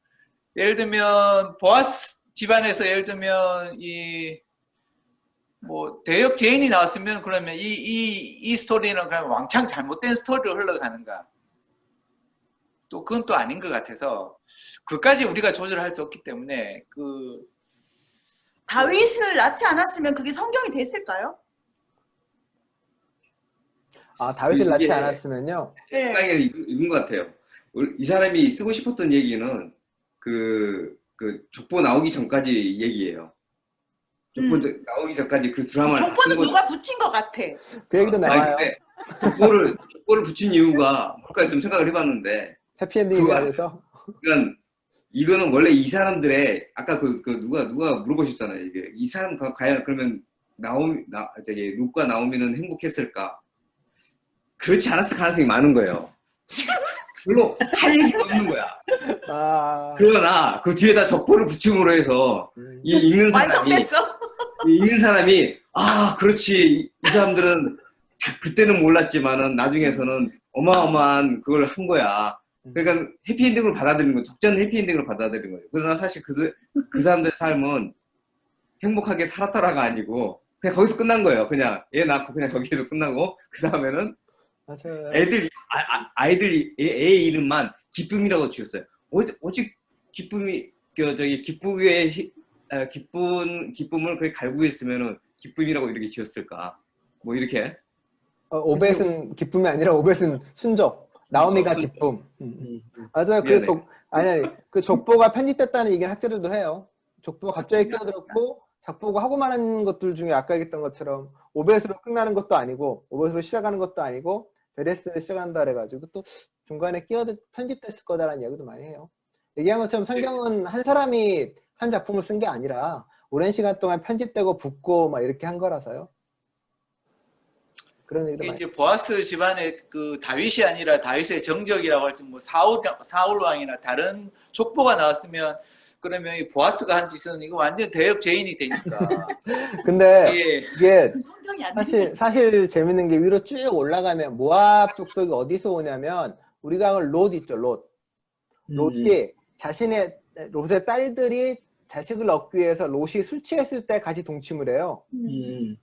예를 들면 보아스 집안에서 예를 들면 대역 죄인이 나왔으면 그러면 이 스토리는 그냥 왕창 잘못된 스토리로 흘러가는가? 또 그건 또 아닌 것 같아서 그까지 우리가 조절할 수 없기 때문에 다윗을 낳지 않았으면 그게 성경이 됐을까요? 아, 다윗을 낳지 이게- 않았으면요. 네. 생각에는 이건 것 같아요. 이 사람이 쓰고 싶었던 얘기는 족보 나오기 전까지 얘기예요. 족보 나오기 전까지 그 드라마를 다 쓴 족보는 거죠. 누가 붙인 것 같아. 그 얘기도 나와요. 근데 족보를 붙인 이유가 뭘까 좀 생각을 해봤는데, 해피엔딩이 그거 돼서 그러니까 이거는 원래 이 사람들의 아까 누가 물어보셨잖아요. 이게 이 사람 과연 그러면 룩과 나오미는 행복했을까? 그렇지 않았을 가능성이 많은 거예요. 별로 할 얘기가 없는 거야. 아, 그러나 그 뒤에다 족보를 붙임으로 해서 이 완성됐어. 읽는 사람이 아 그렇지 이 사람들은 그때는 몰랐지만은 나중에서는 어마어마한 그걸 한 거야. 그러니까 해피엔딩으로 받아들이는 거, 적절한 해피엔딩으로 받아들이는 거예요. 그러나 사실 그 사람들의 삶은 행복하게 살았다라가 아니고 그냥 거기서 끝난 거예요. 그냥 애 낳고 그냥 거기서 끝나고 그 다음에는 맞아요. 아이들 애 이름만 기쁨이라고 지었어요. 오직 기쁨이 기쁨을 그렇게 갈구했으면은 기쁨이라고 이렇게 지었을까? 뭐 이렇게. 오벳은 기쁨이 아니라 오벳은 순적. 나오미가 기쁨. 맞아요. 미안해. 그 족보가 편집됐다는 얘기는 학자들도 해요. 족보가 갑자기 끼어들었고 작보고 하고 말하는 것들 중에 아까 얘기했던 것처럼 오벳으로 끝나는 것도 아니고 오벳으로 시작하는 것도 아니고 베레스를 시작한다 그래가지고 또 중간에 편집됐을 거다라는 이야기도 많이 해요. 얘기한 것처럼 성경은 한 사람이 한 작품을 쓴 게 아니라 오랜 시간 동안 편집되고 붓고 막 이렇게 한 거라서요. 그런 얘기도 많이. 이제 보아스 집안의 다윗이 아니라 다윗의 정적이라고 할지 사울 왕이나 다른 족보가 나왔으면 그러면 이 보아스가 한 짓은 이거 완전 대역 죄인이 되니까. 근데 이게 성경이 안 돼. 사실 재밌는 게 위로 쭉 올라가면 모압 족속이 어디서 오냐면 우리가 롯 있죠, 롯. 롯이 롯의 딸들이 자식을 얻기 위해서 롯이 술 취했을 때 같이 동침을 해요.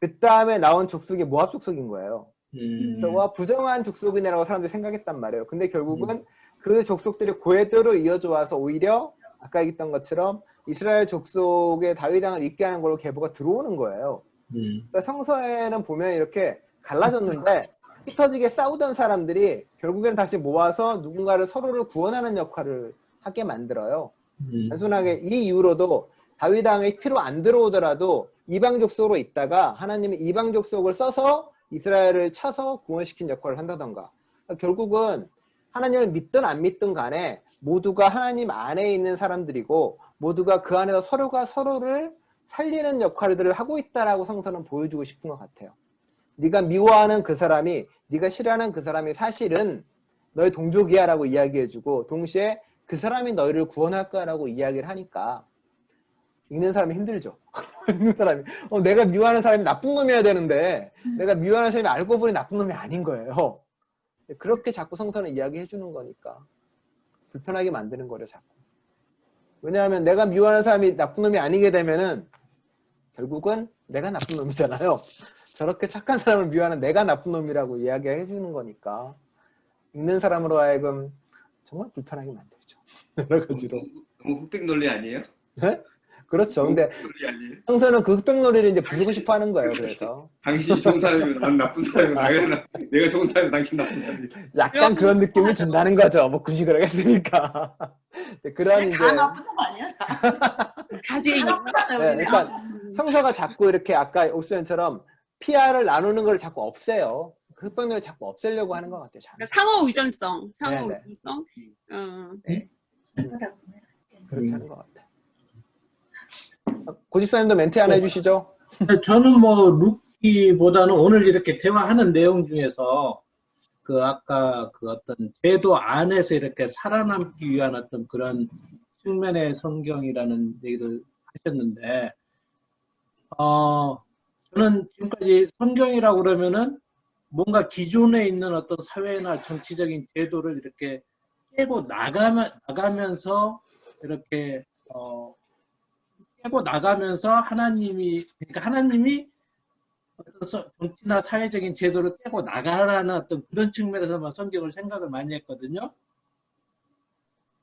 그 다음에 나온 족속이 모압 족속인 거예요. 그래서 부정한 족속이네라고 사람들이 생각했단 말이에요. 근데 결국은 그 족속들이 고대로 이어져 와서 오히려 아까 얘기했던 것처럼 이스라엘 족속의 다윗 왕을 잇게 하는 걸로 계보가 들어오는 거예요. 그러니까 성서에는 보면 이렇게 갈라졌는데 흩어지게 싸우던 사람들이 결국에는 다시 모아서 누군가를 서로를 구원하는 역할을 하게 만들어요. 단순하게 이 이후로도 다윗 왕의 피로 안 들어오더라도 이방 족속으로 있다가 하나님이 이방 족속을 써서 이스라엘을 쳐서 구원시킨 역할을 한다던가. 그러니까 결국은 하나님을 믿든 안 믿든 간에 모두가 하나님 안에 있는 사람들이고 모두가 그 안에서 서로가 서로를 살리는 역할들을 하고 있다라고 성서는 보여주고 싶은 것 같아요. 네가 미워하는 그 사람이 네가 싫어하는 그 사람이 사실은 너의 동족이야 라고 이야기해주고 동시에 그 사람이 너희를 구원할 거라고 이야기를 하니까 읽는 사람이 힘들죠. 읽는 사람이 내가 미워하는 사람이 나쁜 놈이어야 되는데 내가 미워하는 사람이 알고 보니 나쁜 놈이 아닌 거예요. 그렇게 자꾸 성서는 이야기해 주는 거니까 불편하게 만드는 거래 자꾸. 왜냐하면 내가 미워하는 사람이 나쁜 놈이 아니게 되면은 결국은 내가 나쁜 놈이잖아요. 저렇게 착한 사람을 미워하는 내가 나쁜 놈이라고 이야기해 주는 거니까 읽는 사람으로 하여금 정말 불편하게 만들죠. 여러 가지로. 너무 흑백 논리 아니에요? 네? 그렇죠. 근데 논리 아니에요? 성서는 그 흑백놀이를 이제 부수고 싶어 하는 거예요. 그래서 당신이 좋은 사람이면 난 나쁜 사람이면 내가 좋은 사람이면 당신 나쁜 사람이. 약간 그런 느낌을 준다는 거죠. 뭐 굳이 그러겠습니까? 그런 이제 다 나쁜 거 아니야? 가지. 네, 그러니까 성서가 자꾸 이렇게 아까 옥수연처럼 PR을 나누는 걸 자꾸 없애요. 그 흑백론을 자꾸 없애려고 하는 것 같아요. 그러니까 상호 의존성, 상호 네네. 의존성. 그렇게 하는 것 같아요. 고집사님도 멘트 하나 해주시죠. 저는 뭐 룻기보다는 오늘 이렇게 대화하는 내용 중에서 그 아까 그 어떤 제도 안에서 이렇게 살아남기 위한 어떤 그런 측면의 성경이라는 얘기를 하셨는데, 저는 지금까지 성경이라고 그러면은 뭔가 기존에 있는 어떤 사회나 정치적인 제도를 이렇게 깨고 나가면서 이렇게 깨고 나가면서 그러니까 하나님이 어떤 정치나 사회적인 제도를 깨고 나가라는 어떤 그런 측면에서만 성경을 생각을 많이 했거든요.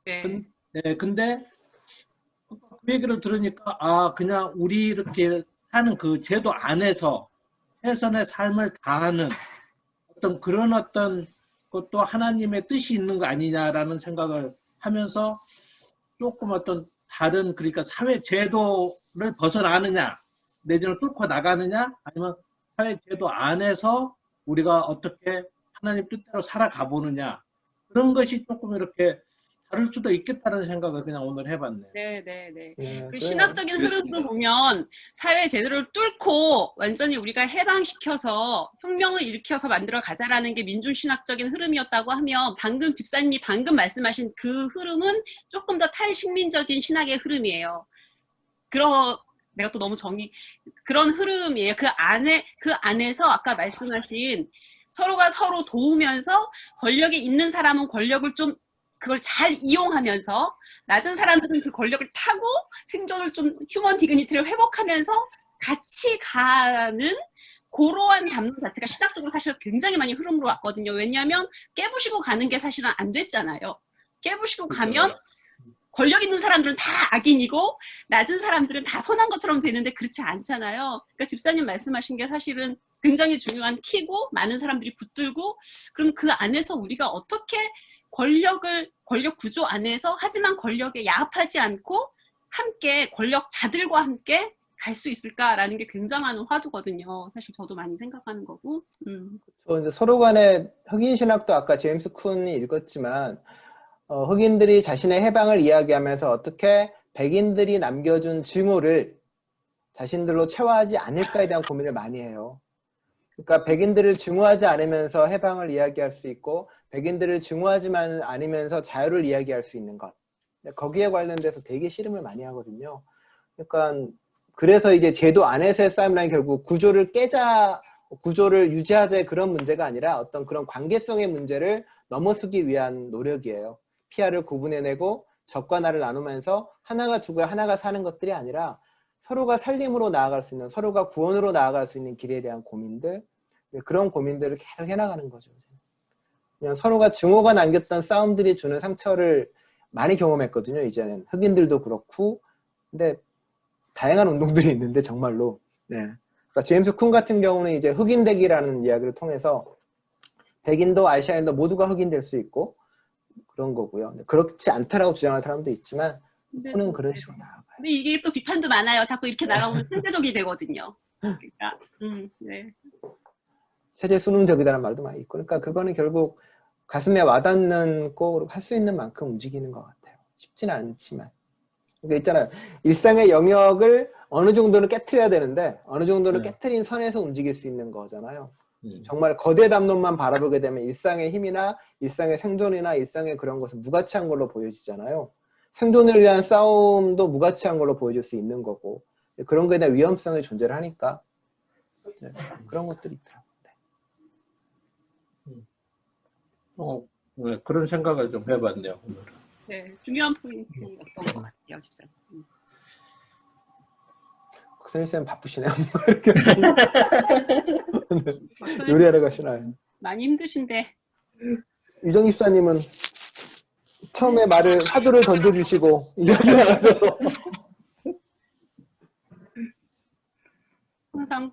네. 네, 근데 그 얘기를 들으니까 그냥 우리 이렇게 사는 그 제도 안에서 최선의 삶을 다하는 어떤 그런 어떤 것도 하나님의 뜻이 있는 거 아니냐라는 생각을 하면서 조금 어떤 다른, 그러니까 사회 제도를 벗어나느냐, 내지는 뚫고 나가느냐, 아니면 사회 제도 안에서 우리가 어떻게 하나님 뜻대로 살아가 보느냐, 그런 것이 조금 이렇게 다를 수도 있겠다는 생각을 그냥 오늘 해봤네요. 네. 그 그래요. 신학적인 흐름으로 보면 사회 제도를 뚫고 완전히 우리가 해방시켜서 혁명을 일으켜서 만들어 가자라는 게 민중신학적인 흐름이었다고 하면 방금 집사님이 방금 말씀하신 그 흐름은 조금 더 탈식민적인 신학의 흐름이에요. 내가 또 너무 그런 흐름이에요. 그 안에서 아까 말씀하신 서로가 서로 도우면서 권력이 있는 사람은 권력을 좀 그걸 잘 이용하면서 낮은 사람들은 그 권력을 타고 생존을 좀 휴먼 디그니티를 회복하면서 같이 가는 그러한 담론 자체가 신학적으로 사실 굉장히 많이 흐름으로 왔거든요. 왜냐하면 깨부시고 가는 게 사실은 안 됐잖아요. 깨부시고 가면 권력 있는 사람들은 다 악인이고 낮은 사람들은 다 선한 것처럼 되는데 그렇지 않잖아요. 그러니까 집사님 말씀하신 게 사실은 굉장히 중요한 키고 많은 사람들이 붙들고 그럼 그 안에서 우리가 어떻게 권력 구조 안에서 하지만 권력에 야합하지 않고 함께 권력자들과 함께 갈 수 있을까라는 게 굉장한 화두거든요. 사실 저도 많이 생각하는 거고. 이제 서로 간의 흑인 신학도 아까 제임스 쿤이 읽었지만 흑인들이 자신의 해방을 이야기하면서 어떻게 백인들이 남겨준 증오를 자신들로 체화하지 않을까에 대한 고민을 많이 해요. 그러니까 백인들을 증오하지 않으면서 해방을 이야기할 수 있고 백인들을 증오하지만 않으면서 자유를 이야기할 수 있는 것. 거기에 관련돼서 되게 씨름을 많이 하거든요. 그러니까 그래서 이게 제도 안에서의 싸움이란 결국 구조를 깨자, 구조를 유지하자의 그런 문제가 아니라 어떤 그런 관계성의 문제를 넘어서기 위한 노력이에요. 피아를 구분해내고 적과 나를 나누면서 하나가 죽어야 하나가 사는 것들이 아니라 서로가 살림으로 나아갈 수 있는, 서로가 구원으로 나아갈 수 있는 길에 대한 고민들, 그런 고민들을 계속 해나가는 거죠. 그냥 서로가 증오가 남겼던 싸움들이 주는 상처를 많이 경험했거든요. 이제는 흑인들도 그렇고, 근데 다양한 운동들이 있는데 정말로. 네. 그러니까 제임스 쿤 같은 경우는 이제 흑인되기라는 이야기를 통해서 백인도 아시아인도 모두가 흑인 될 수 있고 그런 거고요. 그렇지 않다라고 주장하는 사람도 있지만 쿤은 그런 식으로 나아가요. 근데 이게 또 비판도 많아요. 자꾸 이렇게 나가보면 세대적이 되거든요. 그러니까 네. 세제 수능적이다라는 말도 많이 있고, 그러니까 그거는 결국 가슴에 와닿는 꼭 할 수 있는 만큼 움직이는 것 같아요. 쉽지는 않지만. 그러니까 있잖아요. 일상의 영역을 어느 정도는 깨트려야 되는데 어느 정도는 깨트린 선에서 움직일 수 있는 거잖아요. 정말 거대 담론만 바라보게 되면 일상의 힘이나 일상의 생존이나 일상의 그런 것은 무가치한 걸로 보여지잖아요. 생존을 위한 싸움도 무가치한 걸로 보여질 수 있는 거고 그런 거에 대한 위험성이 존재를 하니까 그런 것들이 있더라고요. 네, 그런 생각을 좀 해봤네요. 오늘. 네, 중요한 포인트였던 것 같아요, 집사님. 박선일 바쁘시네요. 요리하러 가시나요? 많이 힘드신데. 유정 집사님은 처음에 말을 화두를 던져주시고 이야기를 안 하셔서 항상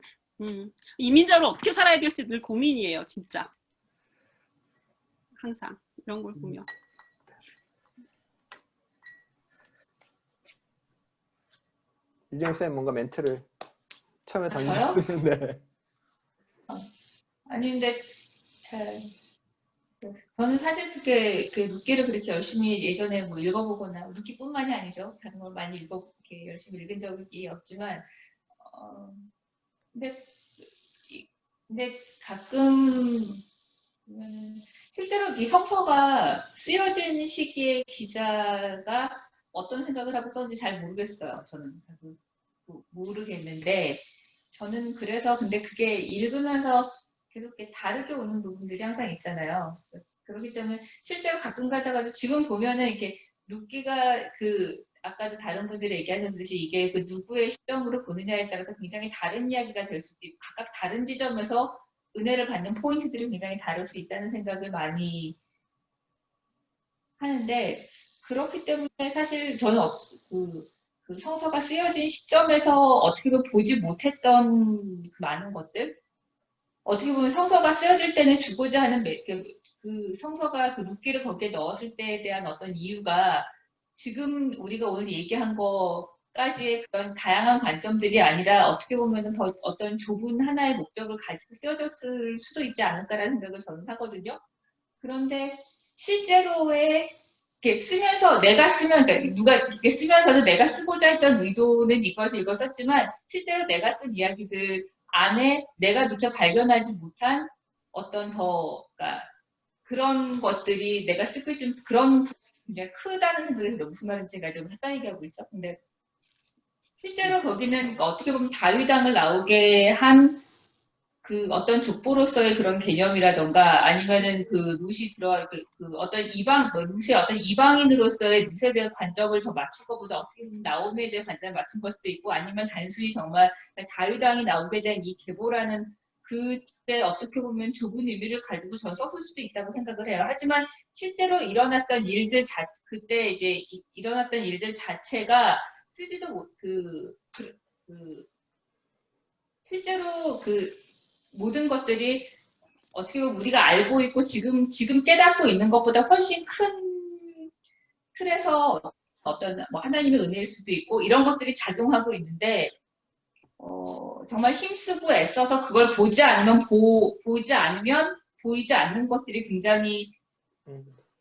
이민자로 어떻게 살아야 될지 늘 고민이에요, 진짜. 항상 이런 걸 보면. 유정 쌤 뭔가 멘트를 처음에 저요? 던졌는데. 아니 근데 잘 저는 사실 그렇게 그 룻기를 그렇게 열심히 예전에 뭐 읽어보거나 룻기뿐만이 아니죠. 다른 걸 많이 이렇게 열심히 읽은 적이 없지만 근데 근데 가끔 보면은 실제로 이 성서가 쓰여진 시기에 기자가 어떤 생각을 하고 썼는지 잘 모르겠어요. 저는 모르겠는데 저는 그래서 근데 그게 읽으면서 계속 이렇게 다르게 오는 부분들이 항상 있잖아요. 그렇기 때문에 실제로 가끔 가다가 지금 보면은 이렇게 룻기가 그 아까도 다른 분들이 얘기하셨듯이 이게 그 누구의 시점으로 보느냐에 따라서 굉장히 다른 이야기가 될 수도 있고 각각 다른 지점에서 은혜를 받는 포인트들이 굉장히 다를 수 있다는 생각을 많이 하는데 그렇기 때문에 사실 저는 그 성서가 쓰여진 시점에서 어떻게 보면 보지 못했던 그 많은 것들 어떻게 보면 성서가 쓰여질 때는 주고자 하는 그 성서가 그 룻기를 거기에 넣었을 때에 대한 어떤 이유가 지금 우리가 오늘 얘기한 거까지의 그런 다양한 관점들이 아니라 어떻게 보면 더 어떤 좁은 하나의 목적을 가지고 쓰여졌을 수도 있지 않을까라는 생각을 저는 하거든요. 그런데 실제로의 이렇게 쓰면서 그러니까 누가 이렇게 쓰면서도 내가 쓰고자 했던 의도는 이것을 읽었었지만 실제로 내가 쓴 이야기들 안에 내가 미처 발견하지 못한 어떤 그러니까 그런 것들이 내가 쓰고 싶은 그런 부분이 굉장히 크다는 생각이 들어요. 무슨 말인지 제가 좀 헷갈리게 하고 있죠. 근데 실제로 거기는 어떻게 보면 다윗왕을 나오게 한 그 어떤 족보로서의 그런 개념이라던가 아니면은 그 룻이 그 어떤 룻의 어떤 이방인으로서의 룻에 대한 관점을 더 맞춘 것보다 어떻게 보면 나오미에 대한 관점을 맞춘 걸 수도 있고 아니면 단순히 정말 다윗왕이 나오게 된 이 계보라는 그때 어떻게 보면 좁은 의미를 가지고 전 썼을 수도 있다고 생각을 해요. 하지만 실제로 일어났던 일들 그때 이제 일어났던 일들 자체가 쓰지도 실제로 모든 것들이 어떻게 보면 우리가 알고 있고 지금 깨닫고 있는 것보다 훨씬 큰 틀에서 어떤 뭐 하나님의 은혜일 수도 있고 이런 것들이 작용하고 있는데 정말 힘쓰고 애써서 그걸 보지 않으면 보이지 않는 것들이 굉장히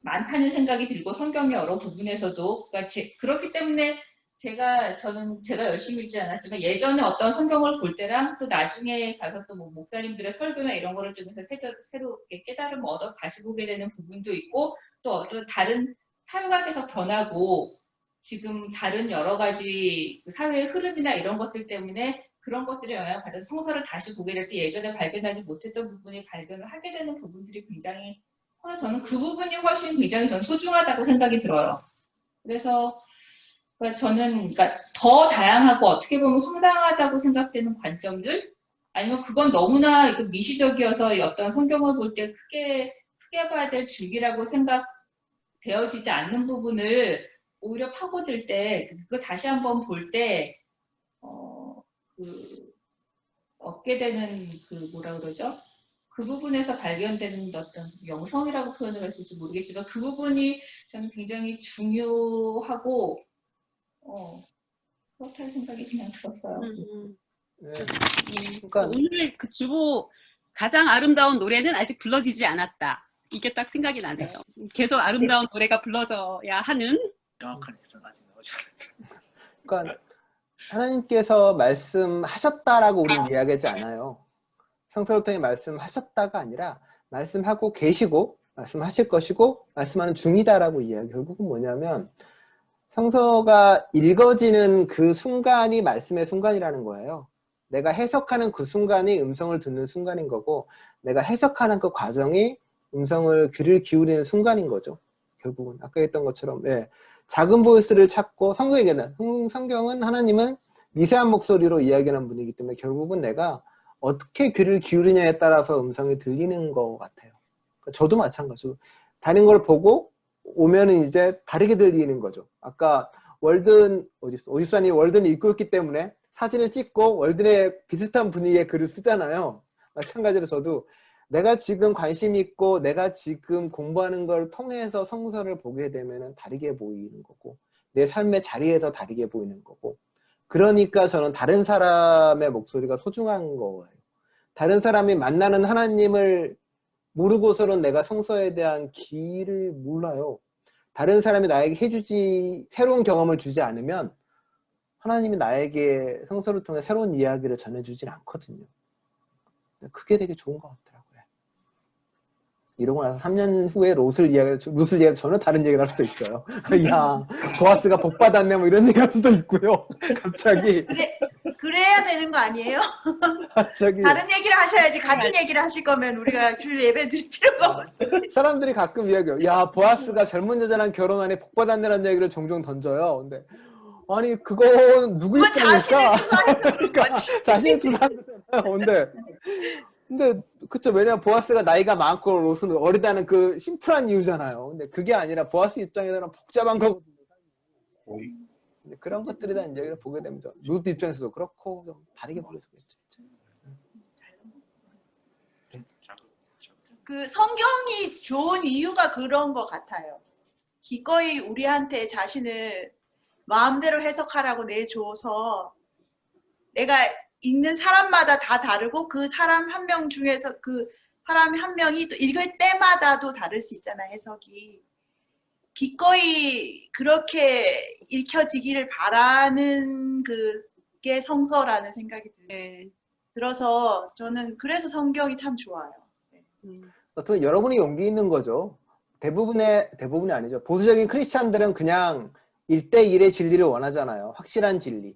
많다는 생각이 들고 성경의 여러 부분에서도 그러니까 그렇기 때문에 저는 열심히 읽지 않았지만 예전에 어떤 성경을 볼 때랑 또 나중에 가서 또 뭐 목사님들의 설교나 이런 거를 통해서 새로 깨달음을 얻어서 다시 보게 되는 부분도 있고 또 어떤 다른 사회가 계속 변하고 지금 다른 여러 가지 사회의 흐름이나 이런 것들 때문에 그런 것들에 영향을 받아서 성서를 다시 보게 될 때 예전에 발견하지 못했던 부분이 발견을 하게 되는 부분들이 굉장히 저는 그 부분이 훨씬 굉장히 저는 소중하다고 생각이 들어요. 그래서 저는 더 다양하고 어떻게 보면 황당하다고 생각되는 관점들 아니면 그건 너무나 미시적이어서 어떤 성경을 볼 때 크게 봐야 될 줄기라고 생각되어지지 않는 부분을 오히려 파고들 때 그거 다시 한번 볼 때 얻게 되는 뭐라 그러죠? 그 부분에서 발견되는 어떤 영성이라고 표현을 했을지 모르겠지만 그 부분이 저는 굉장히 중요하고 그렇다는 생각이 그냥 들었어요. 네. 그러니까 오늘 그 주보 가장 아름다운 노래는 아직 불러지지 않았다. 이게 딱 생각이 나네요. 계속 아름다운 노래가 불러져야 하는. 정확한 해석 아직 나오지 않았다. 그러니까 하나님께서 말씀하셨다라고 우리는 이야기하지 않아요. 성서를 통해 말씀하셨다가 아니라 말씀하고 계시고 말씀하실 것이고 말씀하는 중이다라고 이야기. 결국은 뭐냐면 성서가 읽어지는 그 순간이 말씀의 순간이라는 거예요. 내가 해석하는 그 순간이 음성을 듣는 순간인 거고 내가 해석하는 그 과정이 귀를 기울이는 순간인 거죠. 결국은 아까 했던 것처럼 작은 보이스를 찾고 성경은 하나님은 미세한 목소리로 이야기하는 분이기 때문에 결국은 내가 어떻게 귀를 기울이냐에 따라서 음성이 들리는 것 같아요. 저도 마찬가지로 다른 걸 보고 오면은 이제 다르게 들리는 거죠. 아까 오집사님이 월든을 읽고 있기 때문에 사진을 찍고 월든에 비슷한 분위기의 글을 쓰잖아요. 마찬가지로 저도 내가 지금 관심 있고 내가 지금 공부하는 걸 통해서 성서를 보게 되면은 다르게 보이는 거고 내 삶의 자리에서 다르게 보이는 거고 그러니까 저는 다른 사람의 목소리가 소중한 거예요. 다른 사람이 만나는 하나님을 모르고서는 내가 성서에 대한 길을 몰라요. 다른 사람이 나에게 해주지, 새로운 경험을 주지 않으면 하나님이 나에게 성서를 통해 새로운 이야기를 전해주진 않거든요. 그게 되게 좋은 것 같더라고요. 이러고 나서 3년 후에 롯을 이야기 전혀 다른 얘기를 할 수도 있어요. 야, 보아스가 복 받았네, 뭐 이런 얘기 할 수도 있고요. 갑자기. 그래야 되는 거 아니에요? 갑자기. 다른 얘기를 하셔야지. 같은 얘기를 하실 거면 우리가 주일 예배 드릴 필요가 없지. 사람들이 가끔 이야기해요. 야, 보아스가 젊은 여자랑 결혼하니 복 받았네라는 얘기를 종종 던져요. 근데 아니 그건 누구 그건 자신을 입장일까? 투사해서 그런 그러니까 거지. 자신을 투사하는 거잖아요. 근데 그쵸. 왜냐면 보아스가 나이가 많고 롯은 어리다는 그 심플한 이유잖아요. 근데 그게 아니라 보아스 입장에서는 복잡한 거거든요. 근데 그런 것들에 대한 이야기를 보게 되면 롯 입장에서도 그렇고 좀 다르게 볼 수가 있죠. 그 성경이 좋은 이유가 그런 것 같아요. 기꺼이 우리한테 자신을 마음대로 해석하라고 내줘서 내가 읽는 사람마다 다 다르고 그 사람 한 명 중에서 그 사람 한 명이 또 읽을 때마다도 다를 수 있잖아, 해석이. 기꺼이 그렇게 읽혀지기를 바라는 그게 성서라는 생각이 네. 들어서 저는 그래서 성경이 참 좋아요. 어떻게 여러분이 용기 있는 거죠. 대부분이 아니죠. 보수적인 크리스찬들은 그냥 1대1의 진리를 원하잖아요. 확실한 진리.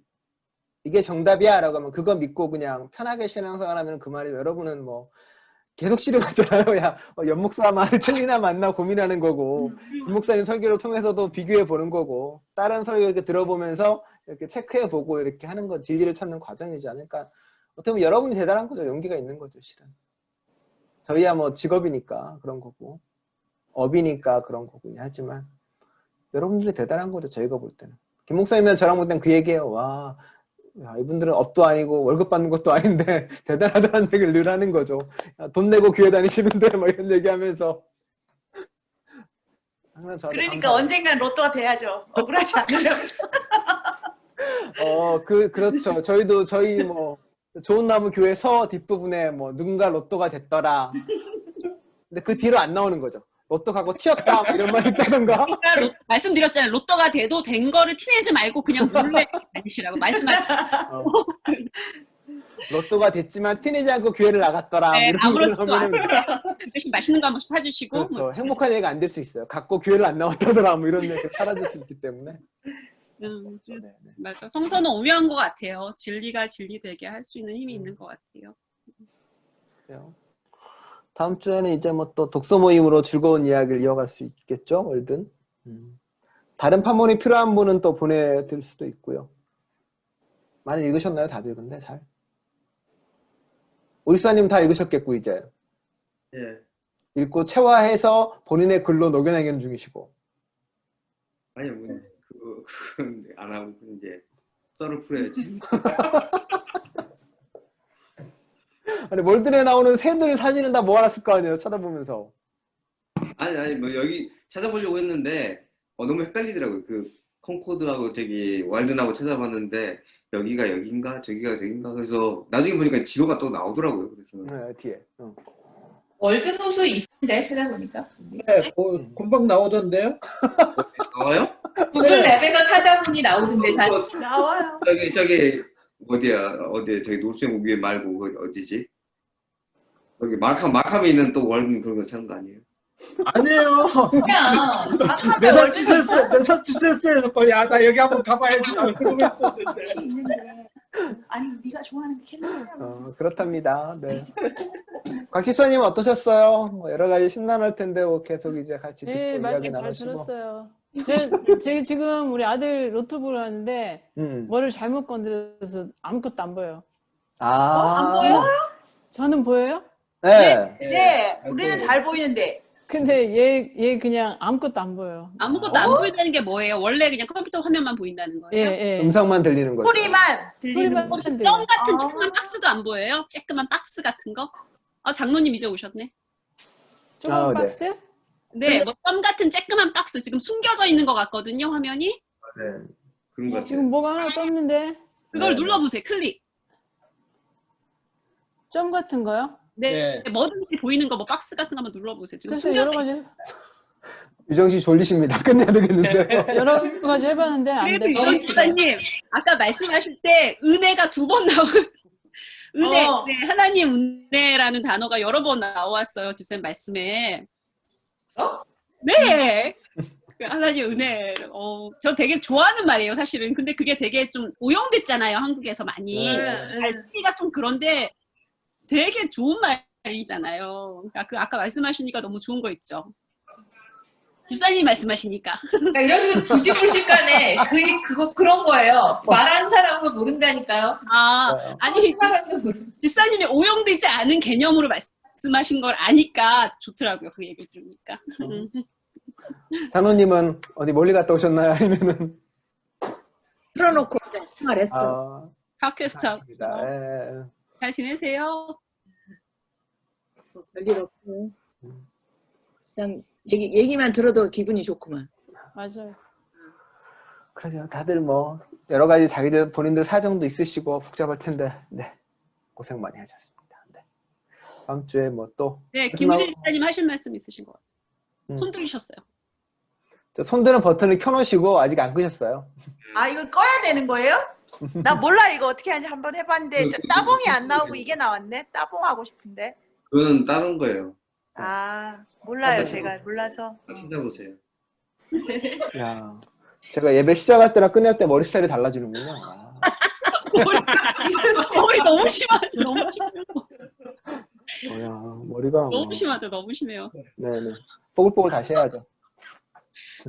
이게 정답이야 라고 하면 그거 믿고 그냥 편하게 신앙생활 하면 그 말이죠. 여러분은 뭐 계속 씨름하잖아요. 야, 연목사 말이 틀리나 맞나 고민하는 거고, 김목사님 설교를 통해서도 비교해 보는 거고, 다른 설교 이렇게 들어보면서 이렇게 체크해 보고 이렇게 하는 건 진리를 찾는 과정이지 않을까. 어떻게 보면 여러분이 대단한 거죠. 용기가 있는 거죠, 실은. 저희야 뭐 직업이니까 그런 거고, 업이니까 그런 거고 하지만 여러분들이 대단한 거죠. 저희가 볼 때는. 김목사님이랑 저랑 볼 때는 그 얘기예요. 와, 야, 이분들은 업도 아니고 월급 받는 것도 아닌데 대단하다는 얘기를 늘 하는 거죠. 야, 돈 내고 교회 다니시는데 뭐 이런 얘기하면서 항상 저한테 그러니까 감사해요. 언젠간 로또가 돼야죠. 억울하지 않으려면. 그렇죠. 저희도 저희 뭐 좋은 나무 교회 서 뒷부분에 뭐 누군가 로또가 됐더라. 근데 그 뒤로 안 나오는 거죠. 로또 가고 튀었다 뭐 이런 말 있다던가. 말씀드렸잖아요. 로또가 돼도 된 거를 티내지 말고 그냥 몰래 다니시라고 말씀하셨어요. 로또가 됐지만 티내지 않고 교회를 나갔더라. 네, 뭐 아무렇지도 하면은 대신 맛있는 거 한 번씩 사주시고. 그렇죠. 뭐. 행복한 얘기가 안 될 수 있어요. 갖고 교회를 안 나왔다더라. 뭐 이런 얘기 사라질 수 있기 때문에. 그래서 맞아. 성서는 오묘한 것 같아요. 진리가 진리되게 할 수 있는 힘이 있는 것 같아요. 그래요. 다음 주에는 이제 뭐 또 독서 모임으로 즐거운 이야기를 이어갈 수 있겠죠, 월든. 다른 판본이 필요한 분은 또 보내드릴 수도 있고요. 많이 읽으셨나요, 다들 근데 잘? 오리사님 다 읽으셨겠고 이제. 예. 읽고 체화해서 본인의 글로 녹여내기는 중이시고. 아니 뭐 그건 안 하고 이제 썰을 풀어야지. 아니 월든에 나오는 새들 사진은 다 모아놨을 거 아니에요, 쳐다보면서. 아니 뭐 여기 찾아보려고 했는데 너무 헷갈리더라고요. 그 콩코드하고 저기 왈든하고 찾아봤는데 여기가 여긴가 저기가 저긴가 그래서 나중에 보니까 지도가 또 나오더라고요. 그래서 네, 뒤에. 월드 노수 있던데 찾아보니까. 네, 금방 나오던데요? 나와요? 구글 맵에서 찾아보니 나오던데 잘. 나와요. 저기 어디야 저기 노수영 위에 말고 거기 어디지? 여기 마캄에 있는 또 월든 그런 거 찾는 거 아니에요? 아니에요. 그냥 매사추세츠에 놓고 야, 나 여기 한번 가봐야지. 그러고 있었는데. 있는데 아니 네가 좋아하는 캘리포니아. 그렇답니다. 네. 곽지수님 어떠셨어요? 뭐 여러 가지 신나할 텐데 뭐 계속 이제 같이 듣고 네, 이야기 말씀 잘 나누시고. 들었어요. 제가 지금 우리 아들 노트북을 하는데 뭐를 잘못 건드려서 아무것도 안 보여요. 안 보여요? 저는 보여요? 네. 네, 우리는 잘 보이는데. 근데 얘 그냥 아무것도 안 보여요. 아무것도 안 보인다는 게 뭐예요? 원래 그냥 컴퓨터 화면만 보인다는 거예요? 예. 음성만 들리는 거죠. 소리만 들리는 소리만 거. 들려요. 점 같은 조그만 박스도 안 보여요? 쬐끄만 박스 같은 거? 장로님 이제 오셨네. 조그만 네. 박스? 네, 뭐 점 같은 쬐끄만 박스 지금 숨겨져 있는 것 같거든요, 화면이. 네. 그런 거 같아요. 지금 뭐가 하나 떴는데? 그걸 네. 눌러보세요. 클릭. 점 같은 거요? 네. 뭐든지 보이는 거 뭐 박스 같은 거 한번 눌러보세요. 지금 글쎄 숨겨져 여러 가지 유정 씨 졸리십니다. 끝내야 되겠는데요. 여러 가지 해봤는데 안 그래도 돼. 이정 집사님 아까 말씀하실 때 은혜가 2번 나온 은혜, 네, 하나님 은혜라는 단어가 여러 번 나왔어요. 집사님 말씀에. 네. 그 하나님 은혜. 저 되게 좋아하는 말이에요, 사실은. 근데 그게 되게 좀 오용됐잖아요, 한국에서 많이. 잘 쓰기가 좀 그런데 되게 좋은 말이잖아요. 그러니까 그 아까 말씀하시니까 너무 좋은 거 있죠. 집사님 말씀하시니까. 그러니까 이런 식으로 부지불식간에 그런 거예요. 말하는 사람은 모른다니까요. 아니 집사님이 오용되지 않은 개념으로 말씀하신 걸 아니까 좋더라고요. 그 얘기를 들으니까. 장로님은 어디 멀리 갔다 오셨나요? 아니면은 틀어놓고 이제 생활했어. 팟캐스트 예. 잘 지내세요? 별일 없고 그냥 얘기만 들어도 기분이 좋구만. 맞아요. 그러게요. 다들 뭐 여러 가지 자기들 본인들 사정도 있으시고 복잡할 텐데 네 고생 많이 하셨습니다. 네. 다음 주에 뭐 또 네, 김우진 집사님 하실 말씀 있으신 것 같아요. 손 들으셨어요. 저 손드는 버튼을 켜놓으시고 아직 안 끄셨어요. 아, 이걸 꺼야 되는 거예요? 나 몰라 이거 어떻게 하는지 한번 해봤는데 따봉이 안 나오고 이게 나왔네. 따봉하고 싶은데. 그건 다른 거예요. 아, 몰라요. 제가 몰라서. 찾아보세요. 야, 제가 예배 시작할 때랑 끝낼 때 머리 스타일이 달라지는군요. 머리 너무 심하죠. 너무 심해요. 머리가 너무 심하다. 너무 심해요. 네네. 뽀글뽀글 다시 해야죠.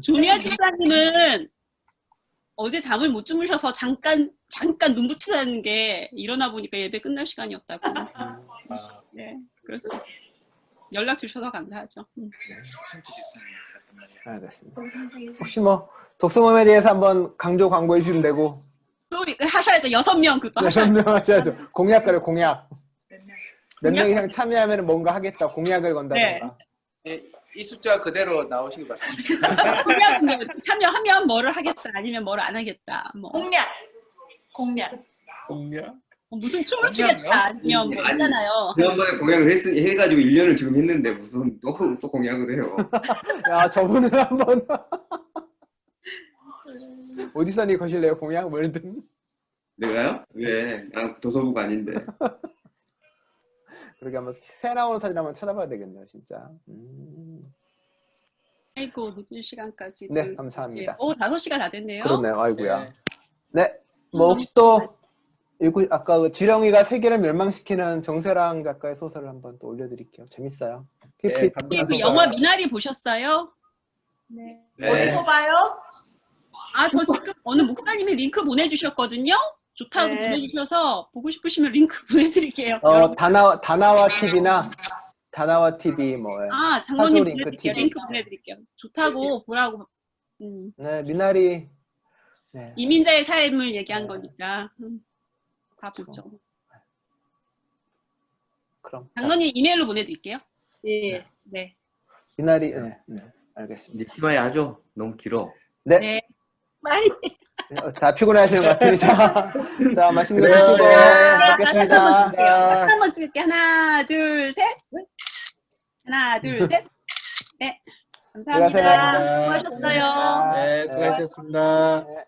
조미아 집사님은 어제 잠을 못 주무셔서 잠깐 눈 붙이다는 게 일어나 보니까 예배 끝날 시간이었다고. 네, 그렇습니다. 연락 주셔서 감사하죠. 알겠습니다. 혹시 뭐 독서모임에 대해서 한번 강조 광고해 주시면 되고. 또 하셔야죠. 6명 그거. 6명 하셔야죠. 공약거래요, 공약. 몇 명 이상 참여하면 뭔가 하겠다. 공약을 건다던가. 네. 이 숫자 그대로 나오시기 바랍니다. 공약은 참여하면 뭐를 하겠다 아니면 뭐를 안 하겠다. 뭐. 공약. 무슨 춤을 추겠다 아니면 뭐 있잖아요. 지난번에 공약을 해가지고 1년을 지금 했는데 무슨 또 공약을 해요. 야, 저분은 한번 오디션이 거실래요? 공약 뭐든. 내가요? 왜? 난 도서부가 아닌데. 그렇게 한번 새 나오는 사진 한번 찾아봐야 되겠네요, 진짜. 아이고 늦은 시간까지. 네, 감사합니다. 5시가 다 됐네요. 그렇네요, 아이고야. 네, 뭐 혹시 또 아까 그 지렁이가 세계를 멸망시키는 정세랑 작가의 소설을 한번 또 올려드릴게요. 재밌어요. 네, 그 영화 미나리 보셨어요? 네. 어디서 봐요? 저 지금 어느 목사님이 링크 보내주셨거든요. 좋다고 보내주셔서 보고 싶으시면 링크 보내드릴게요. 다나와 TV나 다나와 TV 뭐예요? 장로님 보내드릴게요. 링크 보내드릴게요. 좋다고 보라고. 네, 미나리. 네. 이민자의 삶을 얘기한 거니까 다 보죠. 그럼 장로님 이메일로 보내드릴게요. 예. 네. 미나리. 네, 알겠습니다. 니키마야 하죠? 너무 길어. 네. 많이. 다 피곤해하시는 것 같으니 자, 맛있는 거 드시고 먹겠습니다. 한번 찍을게. 하나, 둘, 셋. 하나, 둘, 셋. 네. 감사합니다. 수고하셨어요. 네, 수고하셨습니다. 네.